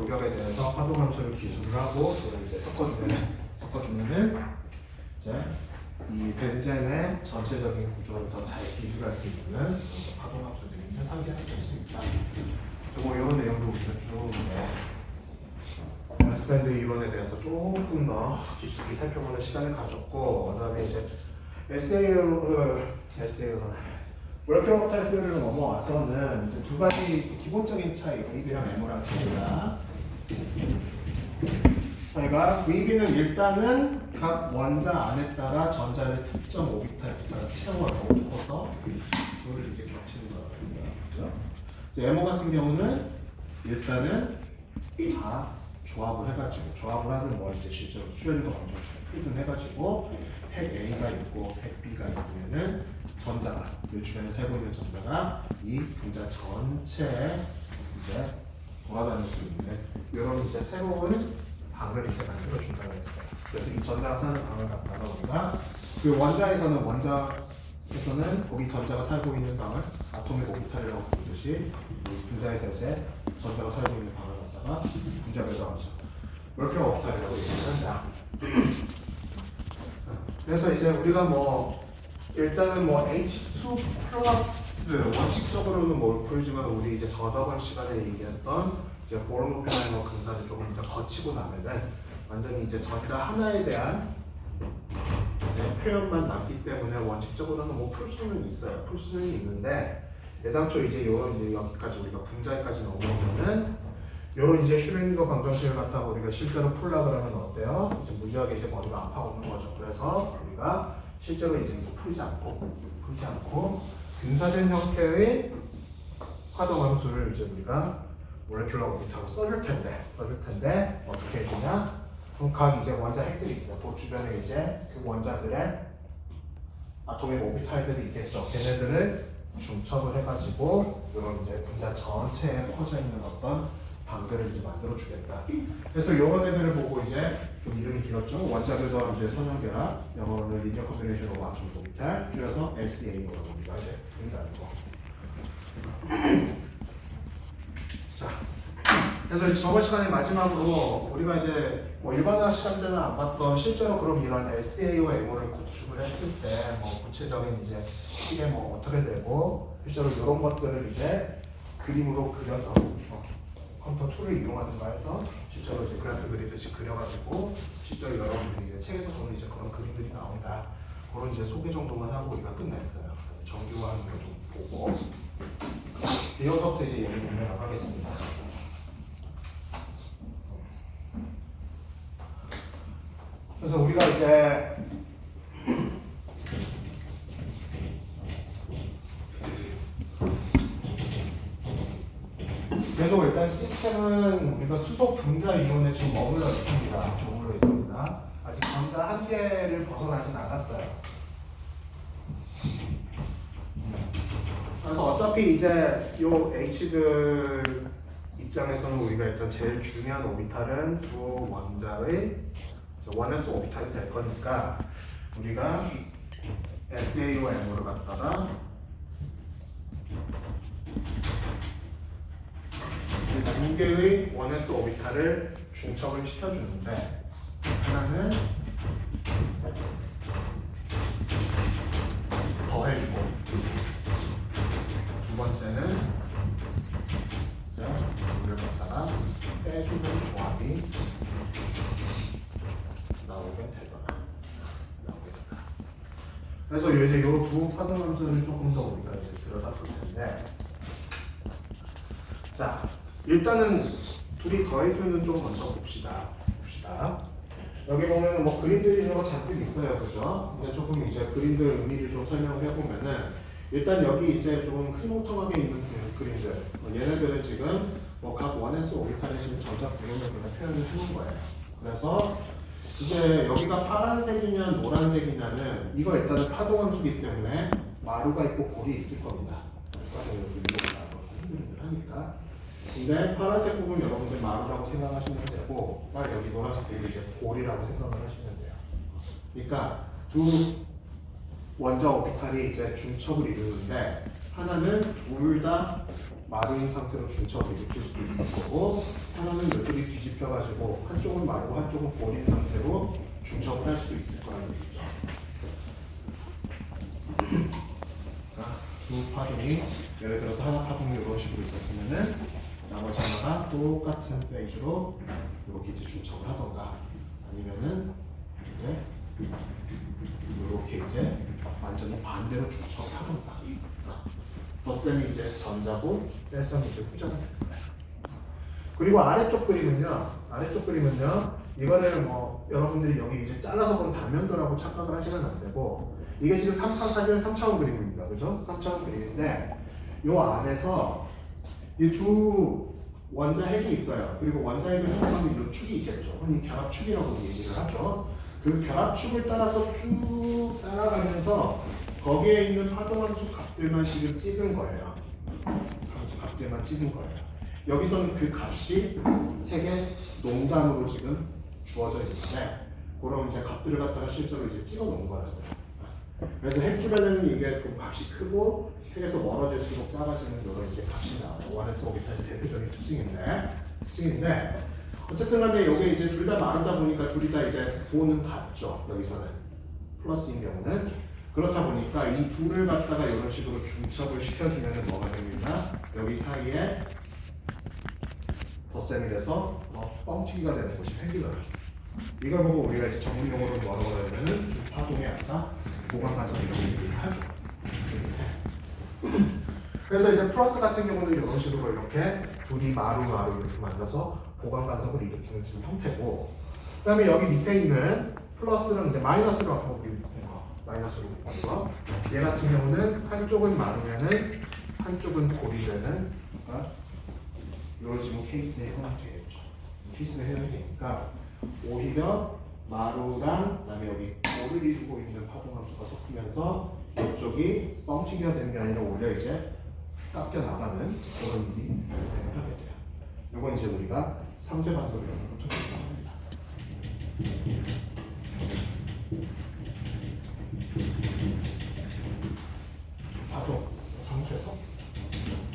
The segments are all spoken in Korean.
요격에 대해서 파동함수를 기술을 하고 그걸 이제 섞어주면은 이제 이 벤젠의 전체적인 구조를 더 잘 기술할 수 있는 파동함수들이 이제 설계가 될 수 있다. 뭐 이런 내용도 우리가 쭉 이제 스밴드 이론에 대해서 조금 더 깊숙이 살펴보는 시간을 가졌고, 그다음에 이제 몰레큘러 오프타임 스리로 넘어와서는 이제 두 가지 기본적인 차이, VB랑 MO랑 차이가. 저희가 VB는 일단은 각 원자 안에 따라 전자를 특정 오비탈에 따라 채워놓고서 그걸 이렇게 겹치는 거예요. 그죠? MO 같은 경우는 일단은 다 조합을 해가지고, 조합을 하는 걸 이제 실제로 수열이가 먼저 풀든 해가지고 핵 A가 있고 핵 B가 있으면은 전자가, 이 주변에 살고 있는 전자가 이 분자 전체에 이제 돌아다닐 수 있는 이런 이제 새로운 방을 이제 만들어준다고 했어요. 그래서 이 전자가 사는 방을 갖다가 우리가 그 원자에서는 거기 전자가 살고 있는 방을 아토믹 오비탈이라고 부르듯이 이 분자에서 이제 전자가 살고 있는 방을 갖다가 분자 배도함수 몰레큘러 오비탈이라고 얘기한다. 그래서 이제 우리가 뭐 일단은 뭐 H2 플러스 원칙적으로는 뭘 풀지만 우리 이제 저저번 시간에 얘기했던 이제 보르노펜하이머 근사를 조금 이제 거치고 나면은 완전히 이제 전자 하나에 대한 이제 표현만 남기 때문에 원칙적으로는 뭐 풀 수는 있어요. 풀 수는 있는데 애당초 이제 요런 이제 여기까지 우리가 분자에까지 넘어오면은 요런 이제 슈레딩거 방정식을 갖다가 우리가 실제로 풀라 그러면 어때요? 이제 무지하게 이제 머리가 아파오는 거죠. 그래서 우리가 실제로 이제 이거 풀지 않고 분사된 형태의 파동함수를 이제 우리가 몰레큘러 오비탈로 써줄 텐데 어떻게 해주냐? 그럼 각 이제 원자 핵들이 있어요. 그 주변에 이제 그 원자들의 아토믹 오비탈들이 있겠죠. 걔네들을 중첩을 해가지고 이런 이제 분자 전체에 퍼져 있는 어떤 방들을 이제 만들어 주겠다. 그래서 이런 애들을 보고 이제 좀 이름이 길었죠. 원자 배도함수의 선형결합, 영어로는 리니어 컨비네이션 오브 아토믹 오비탈, 줄여서 LCA로 우리가 이제 부른다는 거. 자, 그래서 저번 시간에 마지막으로 우리가 이제 뭐 일반화 시간 때는 안 봤던 실제로 그럼 이런 LCA와 MO를 구축을 했을 때 뭐 구체적인 이제 이게 뭐 어떻게 되고 실제로 이런 것들을 이제 그림으로 그려서 컴퓨터 툴을 이용하든가 해서 실제로 이제 그래프 그리듯이 그려가지고 실제로 여러분들이 이제 책에서 보는 이제 그런 그림들이 나온다. 그런 이제 소개 정도만 하고 우리가 끝냈어요. 정규화하는 거 좀 보고 이어서부터 이제 얘기 좀 나가겠습니다. 그래서 우리가 이제 계속 일단 시스템은 우리가 수소 분자 이론에 지금 머물러 있습니다. 아직 전자 한 개를 벗어나진 않았어요. 그래서 어차피 이제 요 H들 입장에서는 우리가 일단 제일 중요한 오비탈은 두 원자의 원S 오비탈이 될 거니까 우리가 SA와 M으로 갖다가 두 개의 원S 오비탈을 중첩을 시켜주는데 하나는 더해주고 두 번째는 이제 둘을 갖다가 빼주는 조합이 나오게 되더라. 그래서 이제 이 두 파동함수를 조금 더 우리가 이제 들여다볼 텐데, 자 일단은 둘이 더해주는 좀 먼저 봅시다. 여기 보면은 뭐 그림들이 이런 거 잔뜩 있어요, 그죠? 근데 조금 이제 그림들 의미를 좀 설명을 해보면은 일단 여기 이제 좀 흐릿하게 있는 그림들, 얘네들은 지금 뭐 각 원S 오비탈에 지금 전자 구름을 그냥 표현을 해놓은 거예요. 그래서 이제 여기가 파란색이냐 노란색이냐는 이거 일단은 파동함수기 때문에 마루가 있고 골이 있을 겁니다. 하니까. 근데 파란색 부분 여러분들 마루라고 생각하시면 되고, 여기 노란색 부분 이제 골이라고 생각을 하시면 돼요. 그러니까 두 원자 오비탈이 이제 중첩을 이루는데 하나는 둘 다 마루인 상태로 중첩을 일으킬 수도 있을 거고, 하나는 이쪽이 둘이 뒤집혀가지고 한쪽은 마르고 한쪽은 고린 상태로 중첩을 할 수 있을 거라는 얘기죠. 두 파동이 예를 들어서 하나 파동이 이런 식으로 있었으면은 나머지 하나가 똑같은 페이지로 이렇게 이제 중첩을 하던가 아니면은 이제 이렇게 이제 완전히 반대로 중첩을 하던가. 덧셈이 이제 전자고 뺄셈이 이제 후자가 되는 거예요. 그리고 아래쪽 그림은요 이거를 뭐 여러분들이 여기 이제 잘라서 본 단면도라고 착각을 하시면 안 되고 이게 지금 3차원 3차원 그림입니다. 그죠? 3차원 그림인데 요 안에서 이 두 원자핵이 있어요. 그리고 원자핵을 형성하는 이 축이 있겠죠. 흔히 결합축이라고 얘기를 하죠. 그 결합축을 따라서 쭉 따라가면서 거기에 있는 파동함수 값들만 지금 찍은 거예요. 함수 값들만 찍은 거예요. 여기서는 그 값이 세 개 농담으로 지금 주어져 있는데 그런 이제 값들을 갖다가 실제로 이제 찍어 놓은 거라고요. 그래서 핵 주변에는 이게 그 값이 크고 핵에서 멀어질수록 작아지는 이런 이제 값이 나와요. 원에서 오기까지 대표적인 특징인데 어쨌든 간에 이게 이제 둘 다 마르다 보니까 둘이 다 이제 보는 같죠. 여기서는 플러스인 경우는 그렇다 보니까 이 둘을 갖다가 이런 식으로 중첩을 시켜주면 뭐가 됩니까? 여기 사이에 덧셈이 돼서 뻥튀기가 되는 곳이 생기더라고요. 이걸 보고 우리가 이제 전문 용어로 뭐라고 하냐면은 주파동의 아까 보강관성이라고 얘기를 하죠. 그래서 이제 플러스 같은 경우는 이런 식으로 이렇게 둘이 마루 이렇게 만나서 보강관성을 일으키는 지금 형태고, 그다음에 여기 밑에 있는 플러스랑 이제 마이너스로 아까 우리 묶은 거, 마이너스로 묶은 거. 얘 같은 경우는 한쪽은 마루면은 한쪽은 골이 되는, 그러니까 이런 지금 케이스에 해당이 되겠죠. 케이스에 해당이 되니까 오히려 마루랑 그다음에 여기 골을 이루고 있는 파동함수가 섞이면서 이쪽이 뻥튀기가 되는 게 아니라 오히려 이제 깎여 나가는 그런 일이 발생을 하게 돼요. 이건 이제 우리가 상쇄 반설이라는 걸 통해서 합니다. 파동, 상쇄성,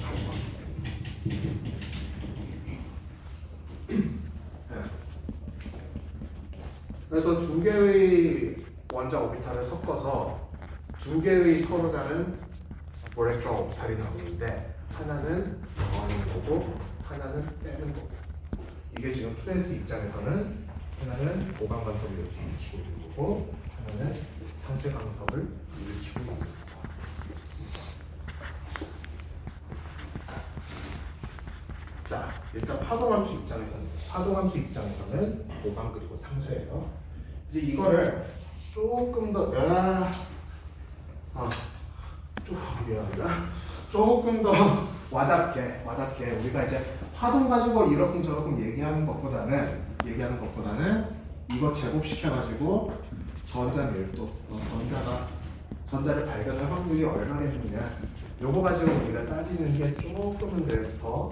간섭. 그래서 두 개의 원자 오비탈을 섞어서 두 개의 서로 다른 모레큐라 오비탈이 나오는데 하나는 더하는 거고 하나는 빼는 거고, 이게 지금 2S 입장에서는 하나는 보강 간섭을 이렇게 일으키고 있는 거고 하나는 상쇄 간섭을 일으키고 있는 거고. 자, 일단 파동함수 입장에서는 보강 그리고 상쇄예요. 이제 이거를 조금 더 조금 더 와닿게 우리가 이제 파동 가지고 이러쿵 저러쿵 얘기하는 것보다는 이거 제곱시켜가지고 전자 밀도, 전자를 발견할 확률이 얼마겠느냐, 요거 가지고 우리가 따지는 게 조금은 더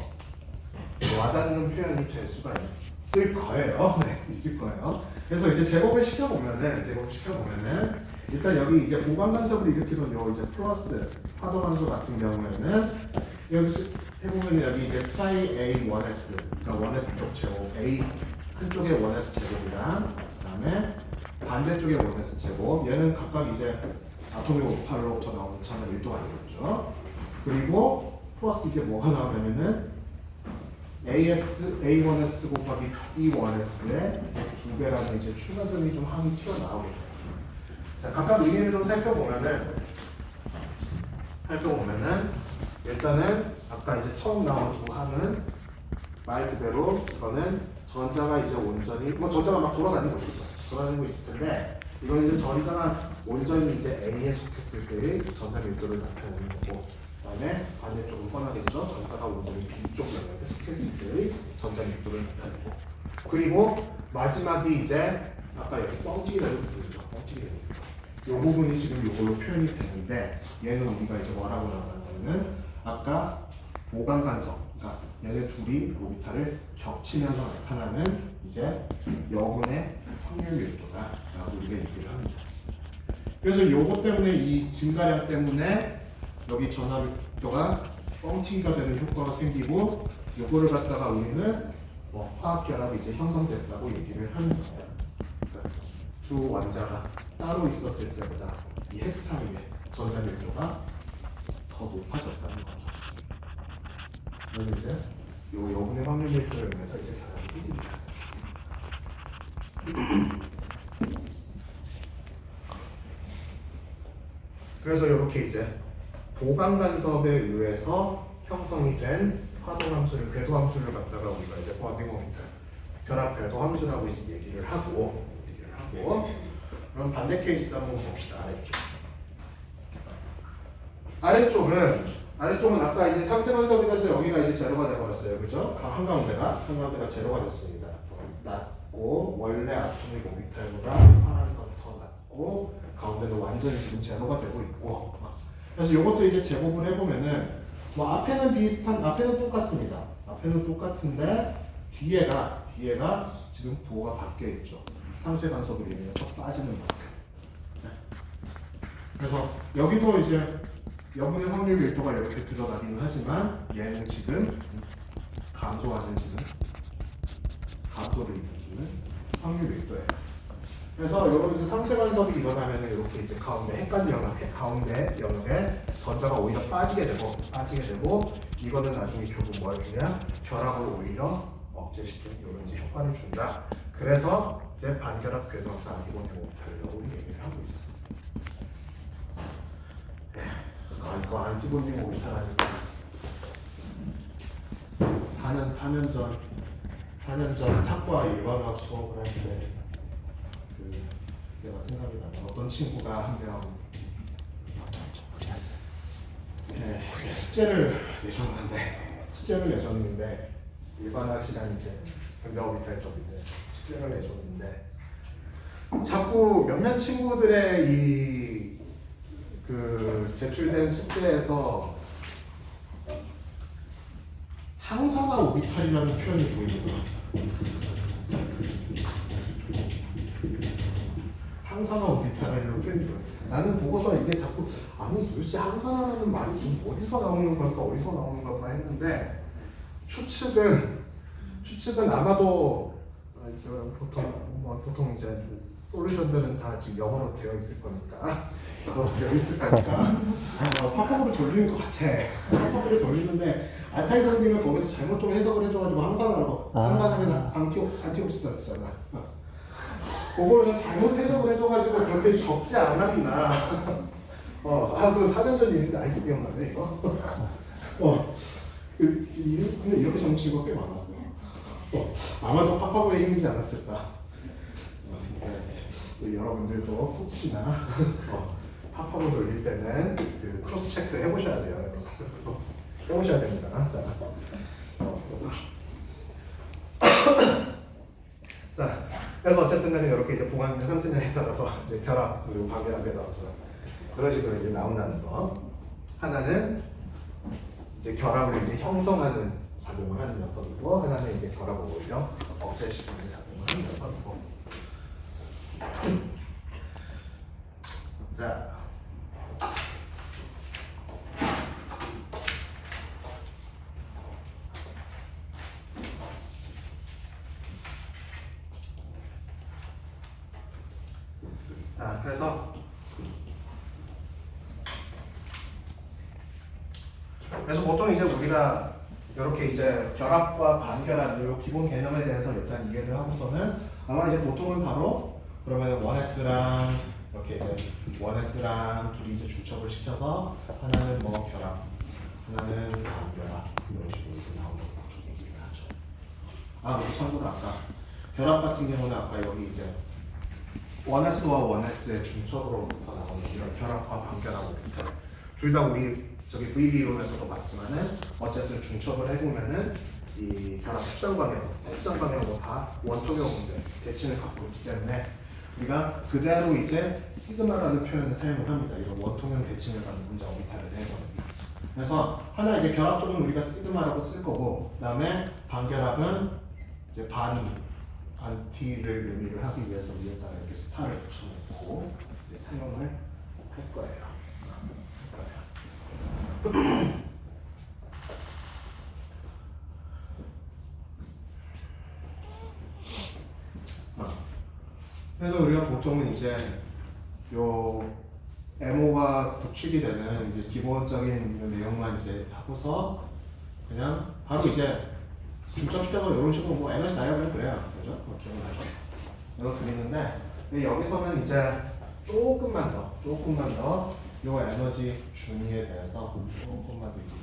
와닿는 표현이 될 수가 있을 거예요. 네, 있을 거예요. 그래서 이제 제곱을 시켜보면은 일단 여기 이제 보강 간섭을 일으키던 요 이제 플러스 파동함수 같은 경우에는 여기 해보면 여기 이제 파이 A1S, 그러니까 1S 쪽 제곱, A 한쪽에 1S 제곱이랑 그다음에 반대쪽에 1S 제곱, 얘는 각각 이제 아토믹 오비탈로부터 나오는 차는 1도가 되겠죠. 그리고 플러스 이게 뭐가 나오냐면은 A1S 곱하기 B1S의 2배라는 이제 추가점이 좀 항이 튀어나오게 돼요. 자, 각각 의미를 좀 살펴보면은 일단은 아까 이제 처음 나온 두 항은 말 그대로 이거는 전자가 이제 온전히 전자가 막 돌아다니고 있을 텐데 이거는 이제 전자가 온전히 이제 A에 속했을 때의 전자 밀도를 나타내는 거고, 그다음에 반대쪽은 뻔하겠죠. 전자가 온전히 B쪽 영역에 속했을 때의 전자 밀도를 나타내고, 그리고 마지막이 이제 아까 이렇게 뻥튀기 되는 부분이죠. 뻥튀기 되는 부분. 이 부분이 지금 이걸로 표현이 되는데 얘는 우리가 이제 뭐라고 나가냐면은 아까 보강 간섭, 그러니까 얘네 둘이 오비탈을 겹치면서 나타나는 이제 여분의 확률 밀도다라고 우리가 얘기를 합니다. 그래서 요거 때문에 이 증가량 때문에 여기 전하 밀도가 뻥튀기가 되는 효과가 생기고, 요거를 갖다가 우리는 화학 결합이 이제 형성됐다고 얘기를 하는 거예요. 그러니까 두 원자가 따로 있었을 때보다 이 핵 사이의 전자 밀도가 더 높아졌다는 거죠. 그래서 이제 요 여분의 확률 밀도에 의해서 이제 결합이 생깁니다. 그래서 이렇게 이제 보강 간섭에 의해서 형성이 된 화동 함수를 궤도 함수를 갖다가 우리가 이제 번딩 오비탈 결합 궤도 함수라고 이제 얘기를 하고 그럼 반대 케이스 한번 봅시다. 아래쪽은 아까 이제 상세 간섭이 돼서 여기가 이제 제로가 돼버렸어요, 그죠? 한가운데가 제로가 됐습니다. 낮고 원래 아토믹 오비탈보다 파란 선이 더 낮고 가운데도 완전히 지금 제로가 되고 있고. 그래서 이것도 이제 제곱을 해보면은 뭐 앞에는 똑같습니다. 앞에는 똑같은데 뒤에가 지금 부호가 바뀌어 있죠. 상쇄 간섭으로 인해서 빠지는 만큼. 네. 그래서 여기도 이제 여분의 확률 밀도가 이렇게 들어가기는 하지만 얘는 지금 감소를 일으키는 확률 밀도예요. 그래서 여러분 상쇄 간섭이 일어나면 이렇게 이제 가운데 영역에 전자가 오히려 빠지게 되고 이거는 나중에 결국 뭘 주냐? 결합을 오히려 억제시키는 이런 이제 효과를 준다. 그래서 이제 반결합 궤도항상 아기본 오비탈이라고 얘기를 하고 있어. 이거 안티본딩 오비탈 하니까 4년 전 탁과 일반화학 수업을 할 때 내가 생각이 나요. 어떤 친구가 한 명 숙제를 내줬는데 일반화학 시간 이제 근대오비탈 쪽인데 숙제를 내줬는데 자꾸 몇몇 친구들의 그 제출된 숙제에서 항산화 오비탈이라는 표현이 보이는 거야. 항산화 오비탈이라는 표현이 보여. 나는 보고서 이게 자꾸 아니 도대체 항산화라는 말이 좀 어디서 나오는 걸까 했는데 추측은 아마도 보통 이제 솔루션들은 다 지금 영어로 되어 있을 거니까 팝업으로 돌리는 것 같아. 팝업으로 돌리는데 알타이본딩을 거기서 잘못 좀 해석을 해줘가지고 항산화는 안티옥시던트잖아. 그걸 잘못 해석을 해줘가지고 그렇게 적지 않았나. 그 4년 전 일인데 아직도 기억나네 이거. 근데 이렇게 정치인 거 꽤 많았어. 아마도 팝업의 힘이지 않았을까. 여러분들도 혹시나 팝업을 돌릴 때는 그 크로스 체크 해보셔야 돼요. 해보셔야 됩니다. 그래서 어쨌든 간에 이렇게 이제 보관된 상승량에 따라서 이제 결합 그리고 반결합에 따라서 그런 식으로 이제 나온다는 거. 하나는 이제 결합을 이제 형성하는 작용을 하는 녀석이고 하나는 이제 결합을 오히려 억제시키는 작용을 하는 녀석이고. 자. 그래서 보통 이제 우리가 이렇게 이제 결합과 반결합 이 기본 개념에 대해서 일단 이해를 하고서는 아마 이제 보통은 바로 그러면 원S랑 이렇게 이제 원S랑 둘이 이제 중첩을 시켜서 하나는 뭐 결합, 하나는 반결합 이런 식으로 이제 나오는 얘기를 하죠. 그리고 참고로 아까 결합 같은 경우는 아까 여기 이제 원S와 원S의 중첩으로 나오는 이런 결합과 반결합을 둘 다 우리 저기 VB 이론에서도 봤지만은 어쨌든 중첩을 해보면은 이 결합 축산 방향으로 다 원통형 문제 대칭을 갖고 있기 때문에 우리가 그대로 이제 시그마라는 표현을 사용을 합니다. 이런 원통형 대칭을 갖는 문제 오비탈에 대해서. 그래서 하나 이제 결합 쪽은 우리가 시그마라고 쓸 거고, 그다음에 반결합은 이제 반티를 의미를 하기 위해서 위에다가 이렇게 스타를 붙여놓고 이제 사용을 할 거예요. 그래서 우리가 보통은 이제 요 MO가 구축이 되는 이제 기본적인 내용만 이제 하고서 그냥 바로 이제 중점시켜서 이런 식으로 뭐 에너지 다이어그램 그래요. 그죠? 뭐 기억나죠? 이거 그리는데 근데 여기서는 이제 조금만 더 요 에너지 준위에 대해서 조금만 더 이제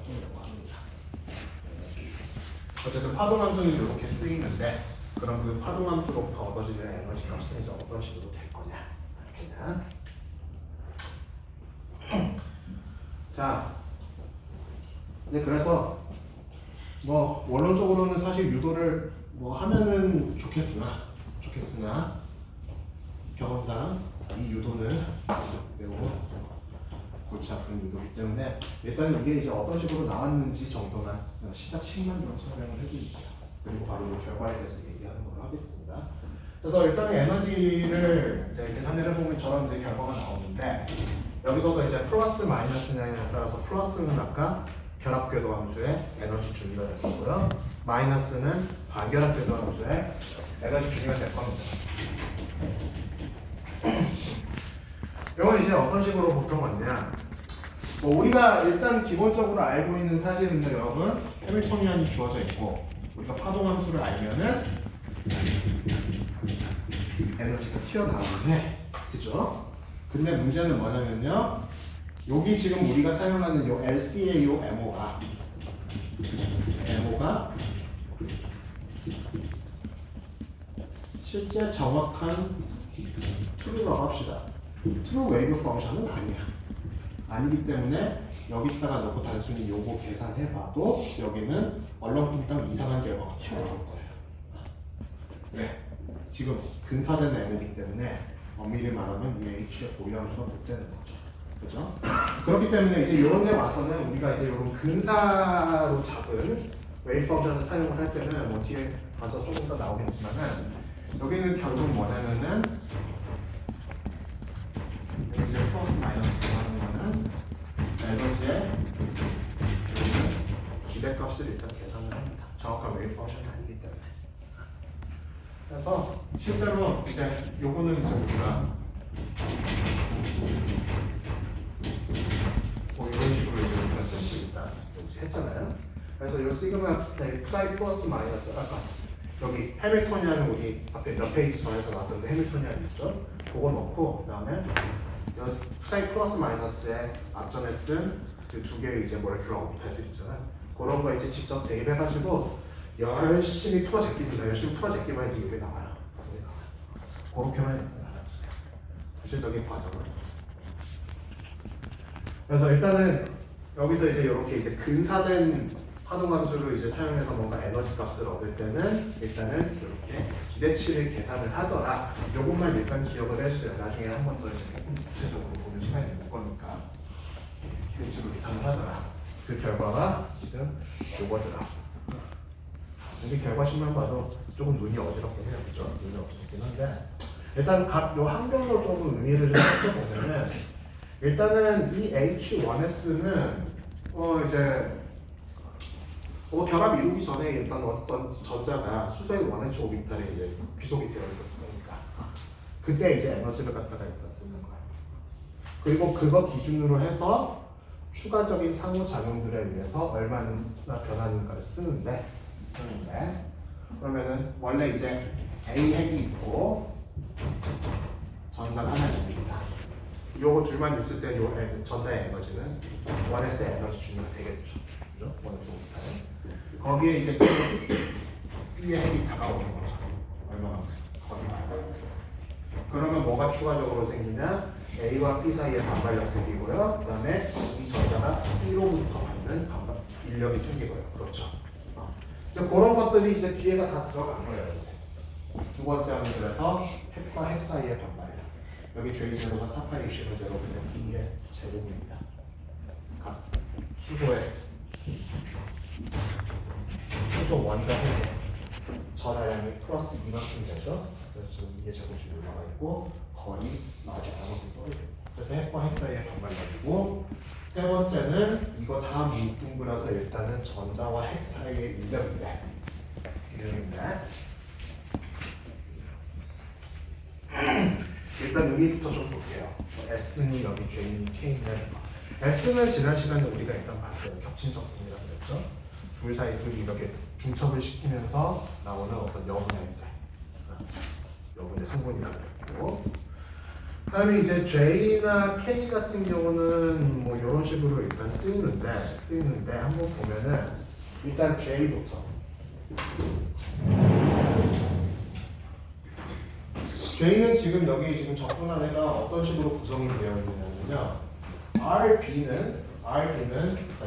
해보려고 합니다. 어쨌든 파동함수는 이렇게 쓰이는데 그럼 그 파동함수로부터 얻어지는 에너지 값은 이제 어떤 식으로 될 거냐 그냥 자 네, 그래서 뭐 원론적으로는 사실 유도를 뭐 하면은 좋겠으나 경험상 이 유도는 매우 골치 아픈 유도이기 때문에 일단 이게 이제 어떤 식으로 나왔는지 정도만 시작식만 좀 설명을 해드릴게요. 그리고 바로 결과에 대해서 얘기하는 걸로 하겠습니다. 그래서 일단 에너지를 이제 계산을 해보면 저런 이제 결과가 나오는데 여기서도 이제 플러스 마이너스냐에 따라서 플러스는 아까 결합궤도 함수의 에너지 준위가 될 거고요. 마이너스는 반결합궤도 함수의 에너지 준위가 될 겁니다. 이건 이제 어떤 식으로 보통 왔냐? 뭐 우리가 일단 기본적으로 알고 있는 사실인데 여러분 해밀토니안이 주어져 있고 우리가 파동함수를 알면은 에너지가 튀어나오는데 그죠? 근데 문제는 뭐냐면요 여기 지금 우리가 사용하는 요 LC의 요 MO가 실제 정확한 true라고 합시다. true wave function은 아니기 때문에 여기다가 넣고 단순히 요거 계산해봐도 여기는 얼렁뚱땅 이상한 결과가 튀어나올 거예요. 네, 지금 근사된 MO이기 때문에 엄밀히 말하면 이 H의 보유함수가 못 되는 거죠. 그죠? 그렇기 때문에 이제 이런 데 와서는 우리가 이제 이런 근사로 잡은 웨이브 펑션을 사용을 할 때는 뭐 뒤에 가서 조금 더 나오겠지만은 여기는 결국 뭐냐면은 이제 플러스 마이너스 하는 거는 에너지의 기대값을 일단 계산을 합니다. 정확한 웨이브 펑션이 아니기 때문에. 그래서 실제로 이제 요거는 이제 우리가 뭐 이런 식으로 이제 우리가 쓸 수 있다 이제 했잖아요. 그래서 요 시그마 사이 플러스 마이너스 아까 여기 해밀토니안은 우리 앞에 몇 페이지 전에서 나왔던데 해밀토니안 있죠? 그거 넣고 그다음에 요 사이 플러스 마이너스에 앞전에 쓴 그 두 개의 이제 모레큘러 오비탈들 있잖아요. 그런 거 이제 직접 대입해가지고 열심히 풀어제끼면 이제 이게 나와요. 그렇게만 알아두세요. 구체적인 과정은. 그래서 일단은 여기서 이제 이렇게 이제 근사된 파동함수를 이제 사용해서 뭔가 에너지 값을 얻을 때는 일단은 이렇게 기대치를 계산을 하더라. 요것만 일단 기억을 해주세요. 나중에 한 번 더 이제 조금 구체적으로 보는 시간이 될 거니까 기대치로 계산을 하더라. 그 결과가 지금 요거더라. 근데 결과식만 봐도 조금 눈이 어지럽긴 해요. 그죠? 눈이 어지럽긴 한데 일단 각 요 항별로 조금 의미를 좀 살펴보면은 일단은 이 H1S는 이제 결합 이루기 전에 일단 어떤 전자가 수소의 1H 오비탈에 이제 귀속이 되어 있었으니까 그때 이제 에너지를 갖다가 일단 쓰는 거예요. 그리고 그거 기준으로 해서 추가적인 상호작용들에 의해서 얼마나 변하는가를 쓰는데 그러면은 원래 이제 A 핵이 있고 전자가 하나 있습니다. 요거 둘만 있을 때 요 전자의 에너지는 1S의 에너지 준위가 되겠죠. 그죠? 1S 오비탈. 거기에 이제 B의 핵이 다가오는 거죠. 얼마나 거리가. 그러면 뭐가 추가적으로 생기냐? A와 B 사이에 반발력 생기고요. 그 다음에 이 전자가 B로부터 받는 반발 인력이 생기고요. 그렇죠. 이제 그런 것들이 이제 뒤에가 다 들어간 거예요. 이제. 두 번째 하면 그래서 핵과 핵 사이의 반발력. 여기 J0가 4파이 20은 그냥 B의 제곱입니다. 각 수소의 수소 원자 핵의 전하량이 플러스 이만큼 되죠. 그래서 지금 이게 제곱이 올라가 있고 거리 아주 작업이 떨어져요. 그래서 핵과 핵 사이의 반발력이고 세 번째는 이거 다 뭉뚱그려서 일단은 전자와 핵 사이의 인력인데 여기부터 좀 볼게요. S니 여기 J니 K니 S는 지난 시간에 우리가 일단 봤어요. 겹친 적분이라고 그랬죠. 둘 사이 둘이 이렇게 중첩을 시키면서 나오는 어떤 여분의 이제 여분의 성분이라고 그랬고, 그다음에 이제 J나 K 같은 경우는 뭐 이런 식으로 일단 쓰이는데 한번 보면은 일단 J부터 J는 지금 여기 지금 적분한 애가 어떤 식으로 구성이 되어 있느냐면요. RB는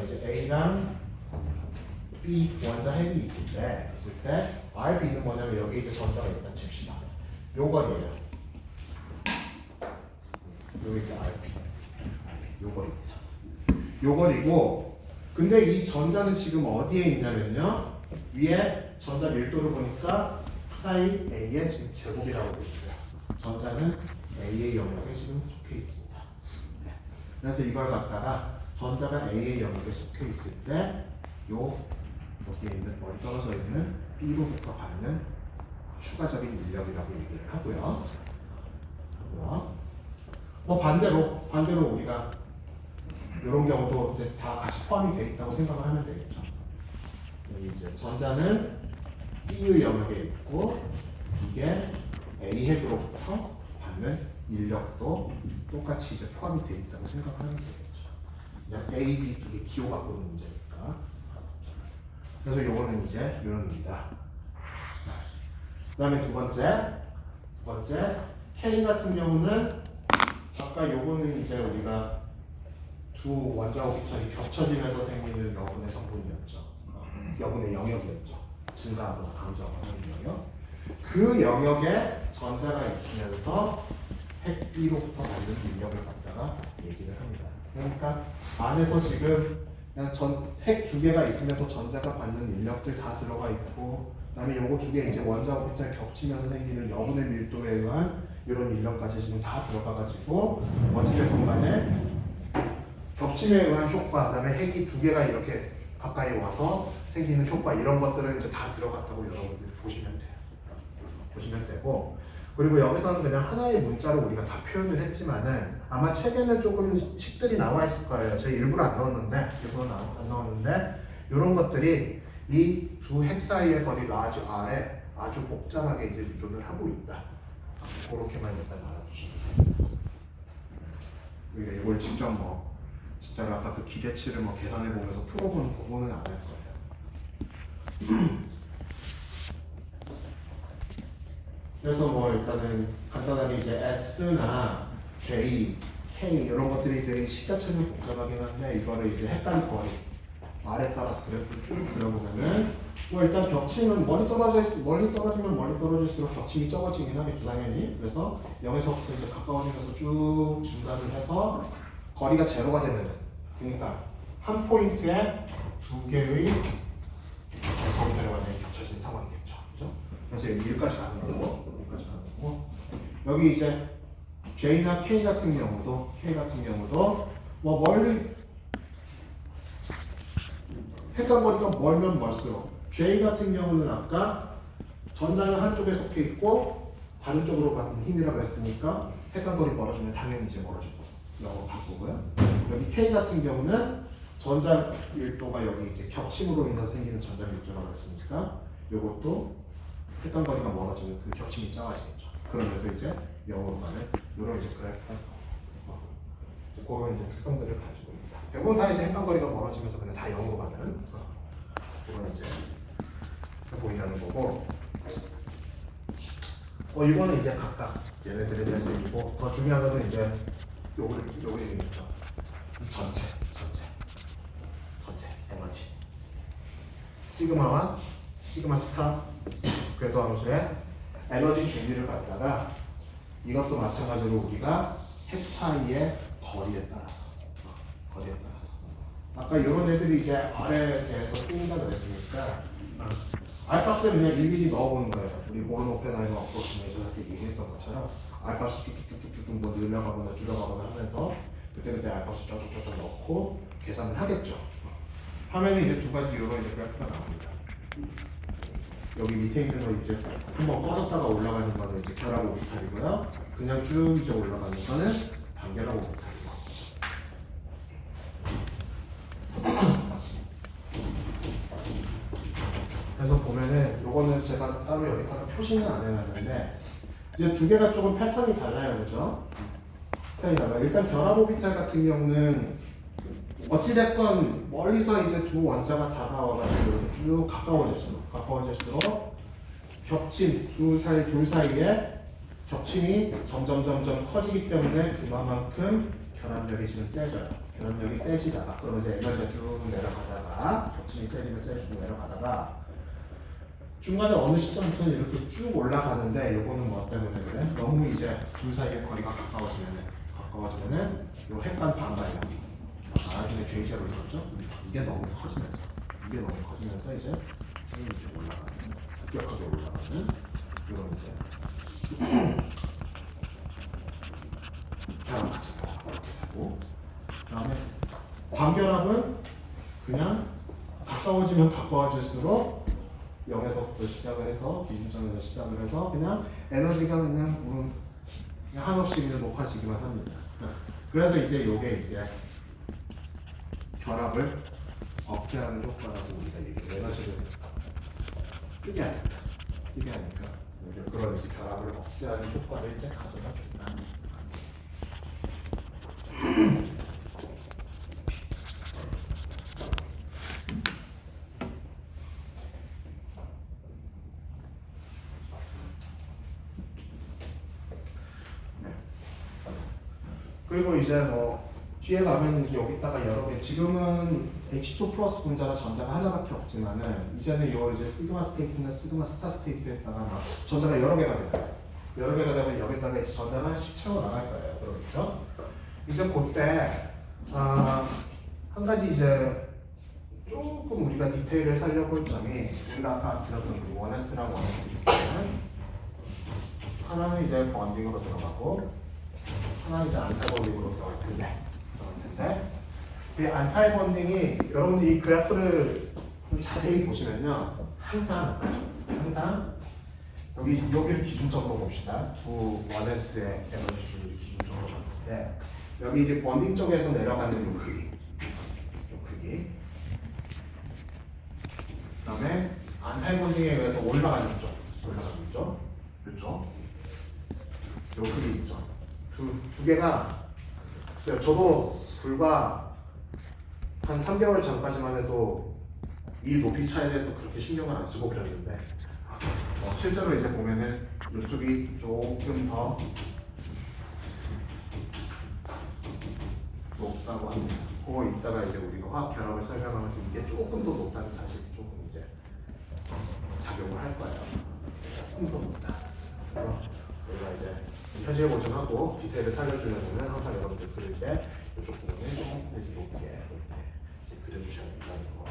이제 A랑 B 원자 핵이 있을 때 RB는 뭐냐면 여기 이제 전자가 일단 칩시다. 요 거리예요. 여기 이제 RB 요 거리입니다. 요 거리고, 근데 이 전자는 지금 어디에 있냐면요. 위에 전자 밀도를 보니까 사이 A의 지금 제곱이라고 되어 있어요. 전자는 A의 영역에 지금 속해 있습니다. 네. 그래서 이걸 갖다가 전자가 A의 영역에 속해 있을 때 요 여기에 있는 멀리 떨어져 있는 B로부터 받는 추가적인 인력이라고 얘기를 하고요. 뭐 반대로 우리가 이런 경우도 이제 다 같이 포함이 되어 있다고 생각을 하면 되겠죠. 여기 이제 전자는 B의 영역에 있고, 이게 A 핵으로부터 받는 인력도 똑같이 이제 포함이 되어 있다고 생각하면 되겠죠. 그냥 A, B 두 개 기호 바꾸는 문제니까. 그래서 요거는 이제 이런입니다. 그다음에 두 번째 K 같은 경우는 아까 요거는 이제 우리가 두 원자호흡선이 겹쳐지면서 생기는 여분의 성분이었죠. 여분의 영역이었죠. 증가하거나 감소하거나 하는 영역. 그 영역에 전자가 있으면서 핵 B로부터 받는 인력을 갖다가 얘기를 합니다. 그러니까 안에서 지금 그냥 핵 두 개가 있으면서 전자가 받는 인력들 다 들어가 있고, 그다음에 요거 두 개 이제 원자 오비탈 겹치면서 생기는 여분의 밀도에 의한 이런 인력까지 지금 다 들어가가지고 어찌됐건 간에 겹침에 의한 효과, 그다음에 핵이 두 개가 이렇게 가까이 와서 생기는 효과, 이런 것들은 이제 다 들어갔다고 여러분들이 보시면 되고, 그리고 여기서는 그냥 하나의 문자로 우리가 다 표현을 했지만은 아마 책에는 조금 식들이 나와 있을 거예요. 제가 일부러 안 넣었는데 이런 것들이 이 두 핵 사이의 거리 라지 R에 아주 복잡하게 이제 의존을 하고 있다. 그렇게만 일단 알아두시면 돼요. 우리가 이걸 직접 진짜로 아까 그 기대치를 계산해 보면서 풀어보는 부분은 안 할 거예요. 그래서 일단은 간단하게 이제 S나 J, K 이런 것들이 되게 식자체는 복잡하긴 한데, 이거를 이제 핵간 거리 R에 따라서 그래프를 쭉 그려보면은 일단 겹침은 멀리 떨어지면 떨어질수록 겹침이 적어지긴 하겠죠, 당연히. 그래서 0에서부터 이제 가까워지면서 쭉 증가를 해서 거리가 제로가 되면은, 그러니까 한 포인트에 두 개의 거리가 완전히 겹쳐진 상황이겠죠. 그죠? 그래서 여기까지 가는 거고, 여기 이제 J나 K 같은 경우도 멀리 핵간 거리가 멀면 멀수록, J 같은 경우는 아까 전자는 한쪽에 속해 있고 다른 쪽으로 받는 힘이라고 했으니까 핵간 거리 멀어지면 당연히 이제 멀어지고 이라고 바꾸고요. 여기 K 같은 경우는 전자 밀도가 여기 이제 겹침으로 인해서 생기는 전자 밀도라고 했으니까 이것도 핵간 거리가 멀어지면 그 겹침이 작아지겠죠. 그러면서 이제 영어로 가는 이런 이제 그래프가 그런 이제 특성들을 가지고 있다. 이건 다 이제 핵간 거리가 멀어지면서 그냥 다 영어로 가는 그런 이제 보이는 거고. 이거는 이제 각각 얘네들에 대한 얘기고, 더 중요한 거는 이제 요거 얘기겠죠. 이 전체 에너지 시그마와 시그마 스타 궤도 함수의 에너지 준비를 갖다가 이것도 마찬가지로 우리가 핵 사이의 거리에 따라서 아까 이런 애들이 이제 R에 대해서 쓰인다 그랬으니까 R값을 그냥 일일이 넣어보는 거예요. 우리 보른 오펜하이머 어프로치메이션한테 얘기했던 것처럼 R값을 쭉쭉쭉쭉쭉 늘려가거나 줄여가거나 하면서 그때 R값을 쫙쫙쫙 넣고 계산을 하겠죠. 화면에 이제 두 가지 이런 이제 그래프가 나옵니다. 여기 밑에 있는 거 이제 한번 꺼졌다가 올라가는 거는 이제 결합 오비탈이고요. 그냥 쭉 이제 올라가는 거는 반결합 오비탈이고. 그래서 보면은 요거는 제가 따로 여기다가 표시는 안 해놨는데 이제 두 개가 조금 패턴이 달라요, 그죠? 패턴이 달라요. 일단 결합 오비탈 같은 경우는 어찌됐건 멀리서 이제 두 원자가 다가와가지고 이렇게 쭉 가까워질수록 겹친 둘 사이에 겹침이 점점 커지기 때문에 그만큼 결합력이 지금 세져요. 결합력이 세지다가 그러면 이제 에너지가 쭉 내려가다가 겹침이 세지면 내려가다가 중간에 어느 시점부터는 이렇게 쭉 올라가는데 요거는 뭐 때문에 그래? 너무 이제 둘 사이의 거리가 가까워지면은 요 핵반 반발이야. 나중에 J자로 있었죠? 이게 너무 커지면서 이제 쭉 이제 올라가는 급격하게 올라가는 이런 이제 결합 같은 거 이렇게 되고 그다음에 반결합은 그냥 가까워질수록 0에서부터 시작을 해서 기준점에서 시작을 해서 그냥 에너지가 그냥 한없이 그냥 높아지기만 합니다. 그래서 이제 요게 이제 결합을 억제하는 효과라고 우리가 얘기해요. 에너지를 뜨게 하니까 그런 이제 결합을 억제하는 효과를 이제 가져다 준다. 그리고 이제 뭐 뒤에 가면 이제 여기다가 여러 개 지금은 H2 플러스 분자가 전자가 하나밖에 없지만은 이제는 요 이제 시그마 스테이트나 시그마 스타 스테이트에다가 막 전자가 여러 개가 돼요. 여러 개가 되면 여기다가 이제 전자를 하나씩 채워 나갈 거예요. 그렇죠? 이제 그때 한 가지 이제 조금 우리가 디테일을 살려볼 점이 우리가 아까 들었던 그 원S랑 원S 있으면 하나는 이제 번딩으로 들어가고 하나는 이제 안타번딩으로 들어갈 텐데 이 안타이 번딩이 여러분들 이 그래프를 좀 자세히 보시면요 항상 여기를 기준점으로 봅시다. 두 원S의 에너지 줄을 기준점으로 봤을 때 여기 이제 번딩 쪽에서 내려가는 요 크기 그다음에 안타이 번딩에 의해서 올라가는 쪽 그렇죠? 요 크기 있죠. 두 개가 글쎄요, 저도 불과 한 3개월 전까지만 해도 이 높이 차이에 대해서 그렇게 신경을 안 쓰고 그랬는데 실제로 이제 보면은 이쪽이 조금 더 높다고 합니다. 그거 이따가 이제 우리가 화학 결합을 설명하면서 이게 조금 더 높다는 사실이 조금 이제 작용을 할 거예요. 조금 더 높다. 그래서 우리가 이제 현실 보정하고 디테일을 살려주려면 항상 여러분들 그릴 때 이쪽 부분을 조금 이제 높게 이제 그려주셔야 된다는 거.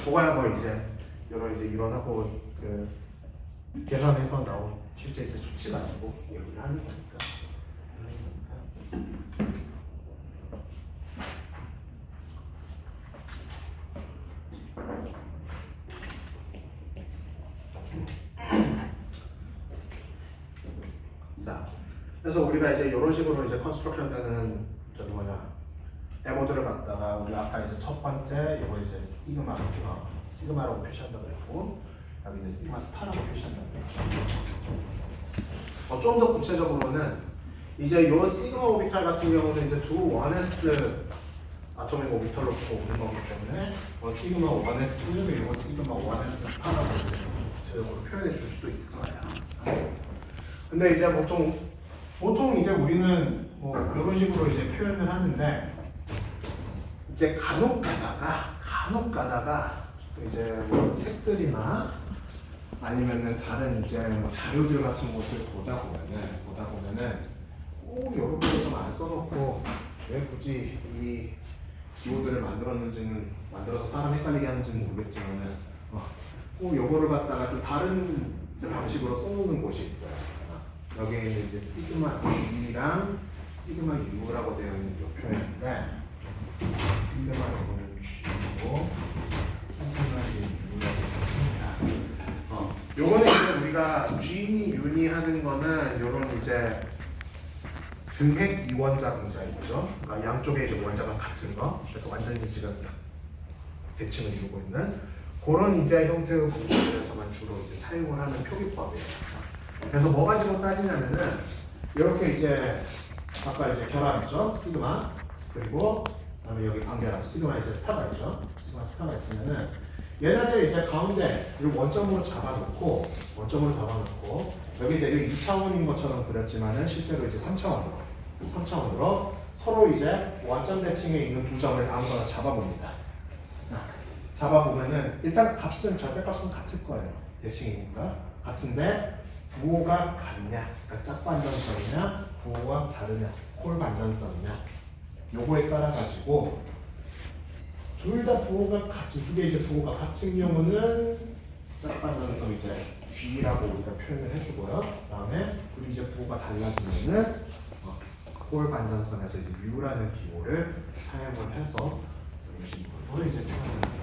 그거야 뭐 이제 여러 이제 이론하고 그 계산해서 나온 실제 이제 수치 가지고 얘기를 하는 거니까. 그래서 우리가 이제 이런 식으로 이제 컨스트럭션 되는 에모드를 갖다가 우리 아까 이제 첫 번째 이거 이제 시그마라고 표시한다고 그랬고 여기 이제 시그마 스타라고 표시한다고 그랬죠. 좀 더 구체적으로는 이제 요 시그마 오비탈 같은 경우는 이제 두 1s 아토믹 오비탈로 보는 거기 때문에 시그마 1s 그리고 시그마 1s 스타라고 이제 구체적으로 표현해 줄 수도 있을 거예요. 근데 이제 보통 이제 우리는 뭐 이런 식으로 이제 표현을 하는데 이제 간혹 가다가 이제 뭐 책들이나 아니면은 다른 이제 뭐 자료들 같은 것을 보다 보면은 꼭 이런 거 좀 안 써놓고 왜 굳이 이 기호들을 만들어서 사람 헷갈리게 하는지는 모르겠지만은 꼭 요거를 갖다가 좀 다른 방식으로 써놓는 곳이 있어요. 여기에는 이제 시그마 G랑 시그마 U라고 되어 있는 이 표현인데 시그마 요거는 G고 시그마 U라고 요거는 이제 우리가 G니 U니 하는 거는 요런 이제 등핵 이원자 분자 있죠. 그러니까 양쪽에 이제 원자가 같은 거. 그래서 완전히 지금 대칭을 이루고 있는 그런 이제 형태의 분자들에서만 주로 이제 사용을 하는 표기법이에요. 그래서 뭐 가지고 따지냐면은 이렇게 이제 아까 이제 결합 있죠. 시그마 그리고 그다음에 여기 관계랍 시그마 이제 스타가 있죠. 시그마 스타가 있으면은 얘네들 이제 가운데 이 원점으로 잡아놓고 여기 되게 2차원인 것처럼 그렸지만은 실제로 이제 3차원으로 서로 이제 원점 대칭에 있는 두 점을 아무거나 잡아봅니다. 잡아보면은 일단 값은 절대값은 같을 거예요. 대칭이니까 같은데 부호가 같냐, 그러니까 짝반전성이냐, 부호가 다르냐, 콜반전성이냐, 요거에 따라 가지고 둘 다 부호가 같은 두 개 이제 부호가 같은 경우는 짝반전성 이제 G라고 우리가 표현을 해주고요. 그다음에 둘이 이제 부호가 달라지면은 콜반전성에서 이제 U라는 기호를 사용을 해서 이런 식으로 이제 표현합니다.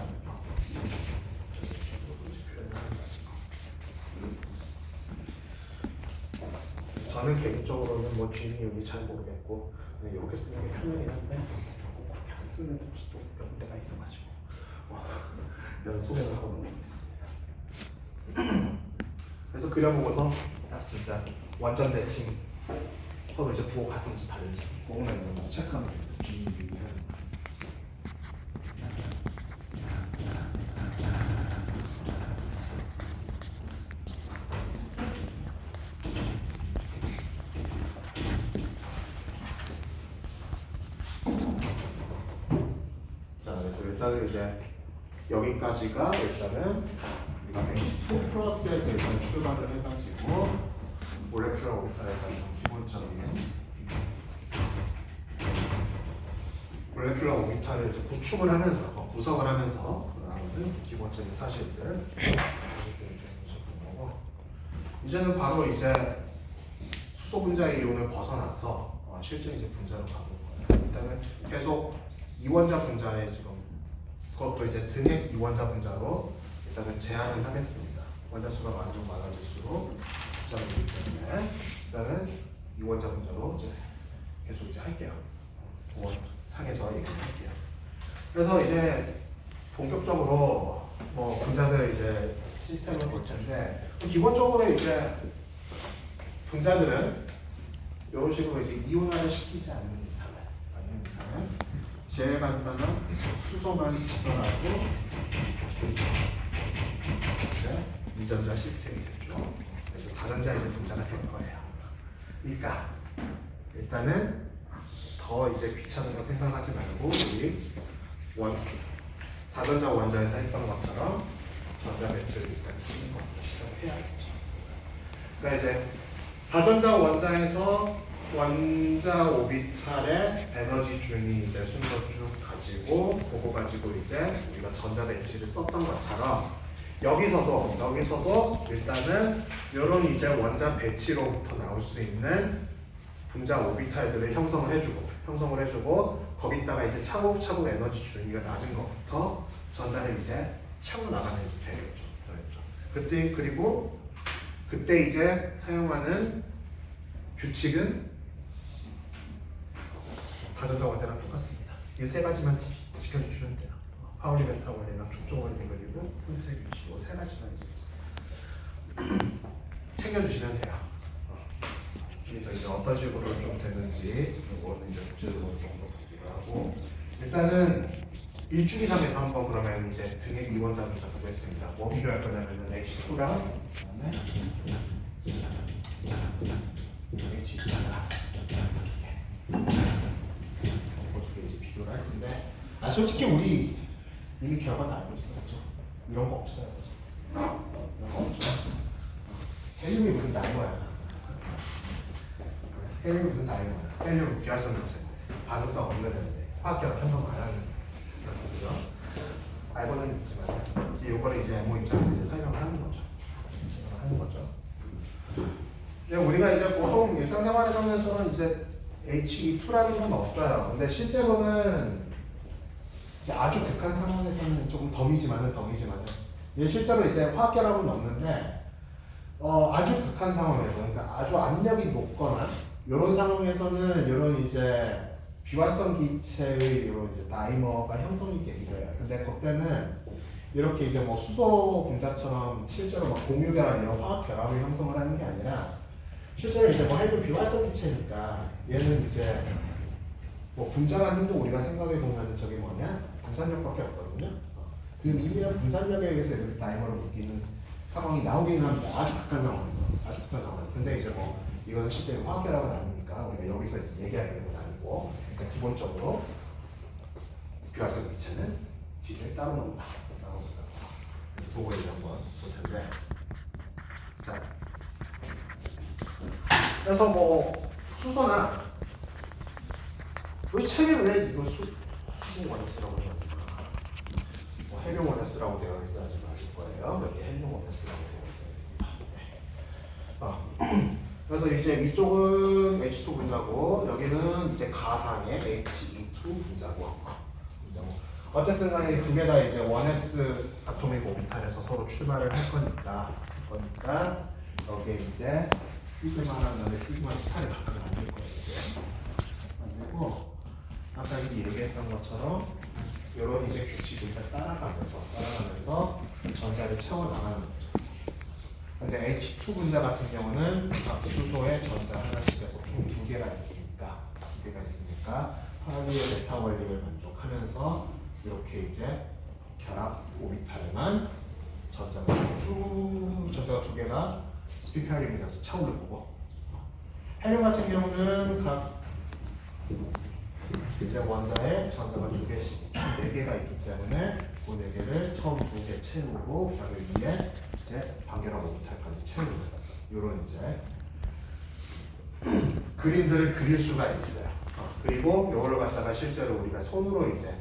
저는 개인적으로는 뭐 G니 U니 잘 모르겠고 그냥 이렇게 쓰는 게 편하긴 한데 꼭 그렇게 안 쓰는 또 몇 군데가 있어가지고 이런 소개를 하고 넘어가겠습니다. 그래서 그려보고서 딱 진짜 완전 대칭 서로 이제 부호 같은지 다른지 그것만 이런 체크하면 됩니다. G니 U니 하는 거. 일단은 이제 여기까지가 일단은 우리가 H2 플러스에서 일단 출발을 해가지고 몰레큘러 오비탈에 대한 기본적인 몰레큘러 오비탈을 구축을 하면서 구성을 하면서 그다음에 기본적인 사실들 이제는 바로 이제 수소 분자의 이론을 벗어나서 실제 이제 분자로 가볼 거예요. 일단은 계속 이원자 분자에 지금 그것도 이제 등핵 이원자 분자로 일단은 제한을 하겠습니다. 원자 수가 많아질수록 분자가 되기 때문에 일단은 이원자 분자로 이제 계속 이제 할게요. 그 상에서 얘기할게요. 그래서 이제 본격적으로 뭐 분자들 이제 시스템을 볼 텐데 기본적으로 이제 분자들은 이런 식으로 이제 이온화를 시키지 않는 이상은 제일 간단한 수소만 치더라도 이제 이전자 시스템이 됐죠. 그래서 다전자 이제 분자가 될 거예요. 그러니까 일단은 더 이제 귀찮은 거 생각하지 말고 우리 다전자 원자에서 했던 것처럼 전자 배치를 일단 쓰는 것부터 시작해야겠죠. 그러니까 이제 다전자 원자에서 원자 오비탈의 에너지 준이 이제 순서 쭉 가지고 그거 가지고 이제 우리가 전자 배치를 썼던 것처럼 여기서도 일단은 이런 이제 원자 배치로부터 나올 수 있는 분자 오비탈들을 형성을 해주고 거기다가 이제 차곡차곡 에너지 준위가 낮은 것부터 전자를 이제 채워 나가는 되겠죠. 그때 이제 사용하는 규칙은 다전자 원자랑 똑같습니다. 이 세 가지만 지켜주시면 돼요. 파울리 벤타 원리랑 축적 원리 그리고 폰트의 규칙 세 가지만 챙겨주시면 돼요. 그래서 이제 어떤 식으로 좀 되는지 이거는 이제 구체적으로 좀 더 보기로 하고 일단은 일주기상에서 한번 그러면 이제 등핵 이원자 분자 보겠습니다. 뭐 비교할 거냐면은 H2랑 그다음에 H2랑 두 개 이제 비교를 할 텐데 솔직히 우리 이미 결과 다 알고 있었죠. 이런 거 없어요. 이런 거 없죠. 헬륨이 무슨 나이거야. 헬륨이 무슨 나이거야. 헬륨 비활성 자체인데 반응성 없는 애인데 화학결합 형성 안 하는 거죠. 알고는 있지만 이제 요거를 이제 MO 입장에서 이제 설명을 하는 거죠. 근데 우리가 이제 보통 일상생활에서는 저는 이제 HE2라는 건 없어요. 근데 실제로는 이제 아주 극한 상황에서는 조금 덤이지만은 이게 실제로 이제 화학결합은 없는데 아주 극한 상황에서, 그러니까 아주 압력이 높거나 이런 상황에서는 이런 이제 비활성 기체의 이런 이제 다이머가 형성이 되기도 해요. 근데 그때는 이렇게 이제 뭐 수소 분자처럼 실제로 막 공유결합 이런 화학 결합을 형성을 하는 게 아니라 실제로 이제 뭐 헬륨 비활성 기체니까 얘는 이제 뭐 분자간 힘도 우리가 생각해 보면 저게 뭐냐 분산력밖에 없거든요. 그 미미한 분산력에 의해서 이렇게 다이머를 묶이는 상황이 나오긴 합니다. 아주 극한 상황에서, 아주 극한 상황. 근데 이제 뭐 이거는 실제 화학 결합은 아니니까 우리가 여기서 이제 얘기하는 건 아니고, 그러니까 기본적으로 비활성 기체는 질을 따로 놓는다. 보고 이제 한번 볼 텐데, 자, 그래서 뭐 수소나 이 책에 왜 이거 수소 원스라고 해요? 뭐 헬륨 원스라고 되어 있어야지 맞을 거예요. 여기 헬륨 원스라고 되어 있어야 됩니다. 그래서 이제 위쪽은 H2 분자고 여기는 이제 가상의 He2 분자고. 어쨌든 간에 두 개 다 이제 1s 아토믹 오비탈에서 서로 출발을 할 거니까 여기에 이제 시그마라는 다음에 시그마 스타를 각각 만들 거예요. 만들고 아까 이제 얘기했던 것처럼 이런 이제 규칙을 따라가면서 전자를 채워 나가는 거죠. 근데 H2 분자 같은 경우는 수소에 전자 하나씩에서 총 두 개가 있으니까 파리의 메타 원리를 만족하면서 이렇게 이제 결합 오비탈에만 전자가 두 개가 스핀 페어링이 돼서 차오르는 거고, 헬륨 같은 경우는 각 이제 원자에 전자가 두 개씩 네 개가 있기 때문에 그 네 개를 처음 두 개 채우고 그다음에 위에 이제 반결합 오비탈까지 채우는 이런 이제 그림들을 그릴 수가 있어요. 그리고 이거를 갖다가 실제로 우리가 손으로 이제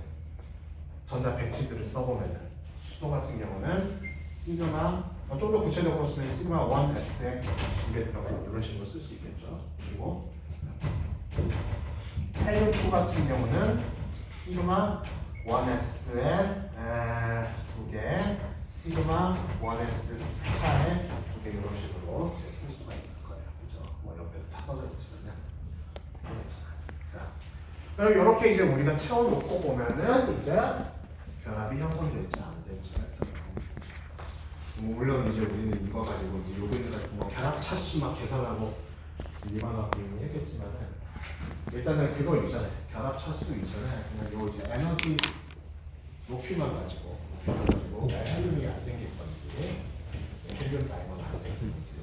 전자 배치들을 써보면은 수소 같은 경우는 시그마 좀 더 구체적으로 쓰면 시그마 1s에 두 개 들어가 있는 이런 식으로 쓸 수 있겠죠. 그리고 헬륨 2 같은 경우는 시그마 1s에 두 개, 시그마 1s 스타에 두 개 이런 식으로 쓸 수가 있을 거예요. 그죠? 뭐 옆에도 다 써져 있으면요. 그럼 이렇게 이제 우리가 채워놓고 보면은 이제 결합이 형성될지 안 될지. 물론 이제 우리는 이거 가지고 이제 요거들 가지고 뭐 결합 차수 막 계산하고 일반화하고 했겠지만은 일단은 그거 있잖아요. 결합 차수 있잖아요. 그냥 요 이제 에너지 높이만 가지고 헬륨이 안 생길 건지 헬륨 다이머가 안 생길 건지.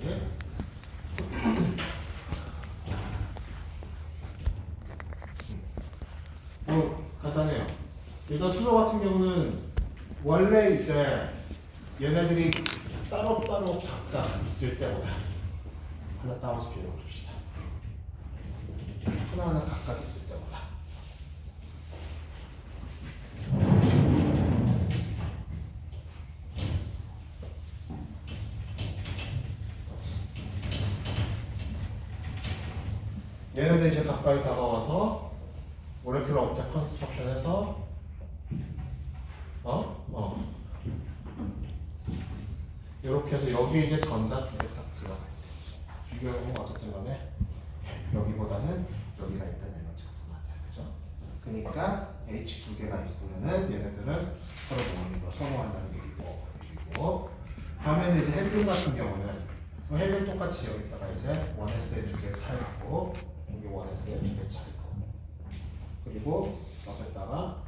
간단해요. 일단 수소 같은 경우는 원래 이제 얘네들이 따로따로 각각 있을 때보다 하나 따로서 비교해 봅시다. 하나하나 각각 있을 때보다 얘네들 이제 가까이 다가와서 모레큘러 옵텍 컨스트럭션에서 이렇게 해서 여기 이제 전자 두 개 딱 들어가 있대. 비교해보면 어쨌든 간에 여기보다는 여기가 일단 에너지가 더 많아요. 그죠? 그러니까 H 두 개가 있으면은 얘네들은 서로 모으는 거 선호한다는 얘기고, 그리고 다음에는 이제 헬륨 같은 경우는 헬륨 똑같이 여기다가 이제 1s에 두 개 차있고 여기 1s에 두 개 차있고 그리고 옆에다가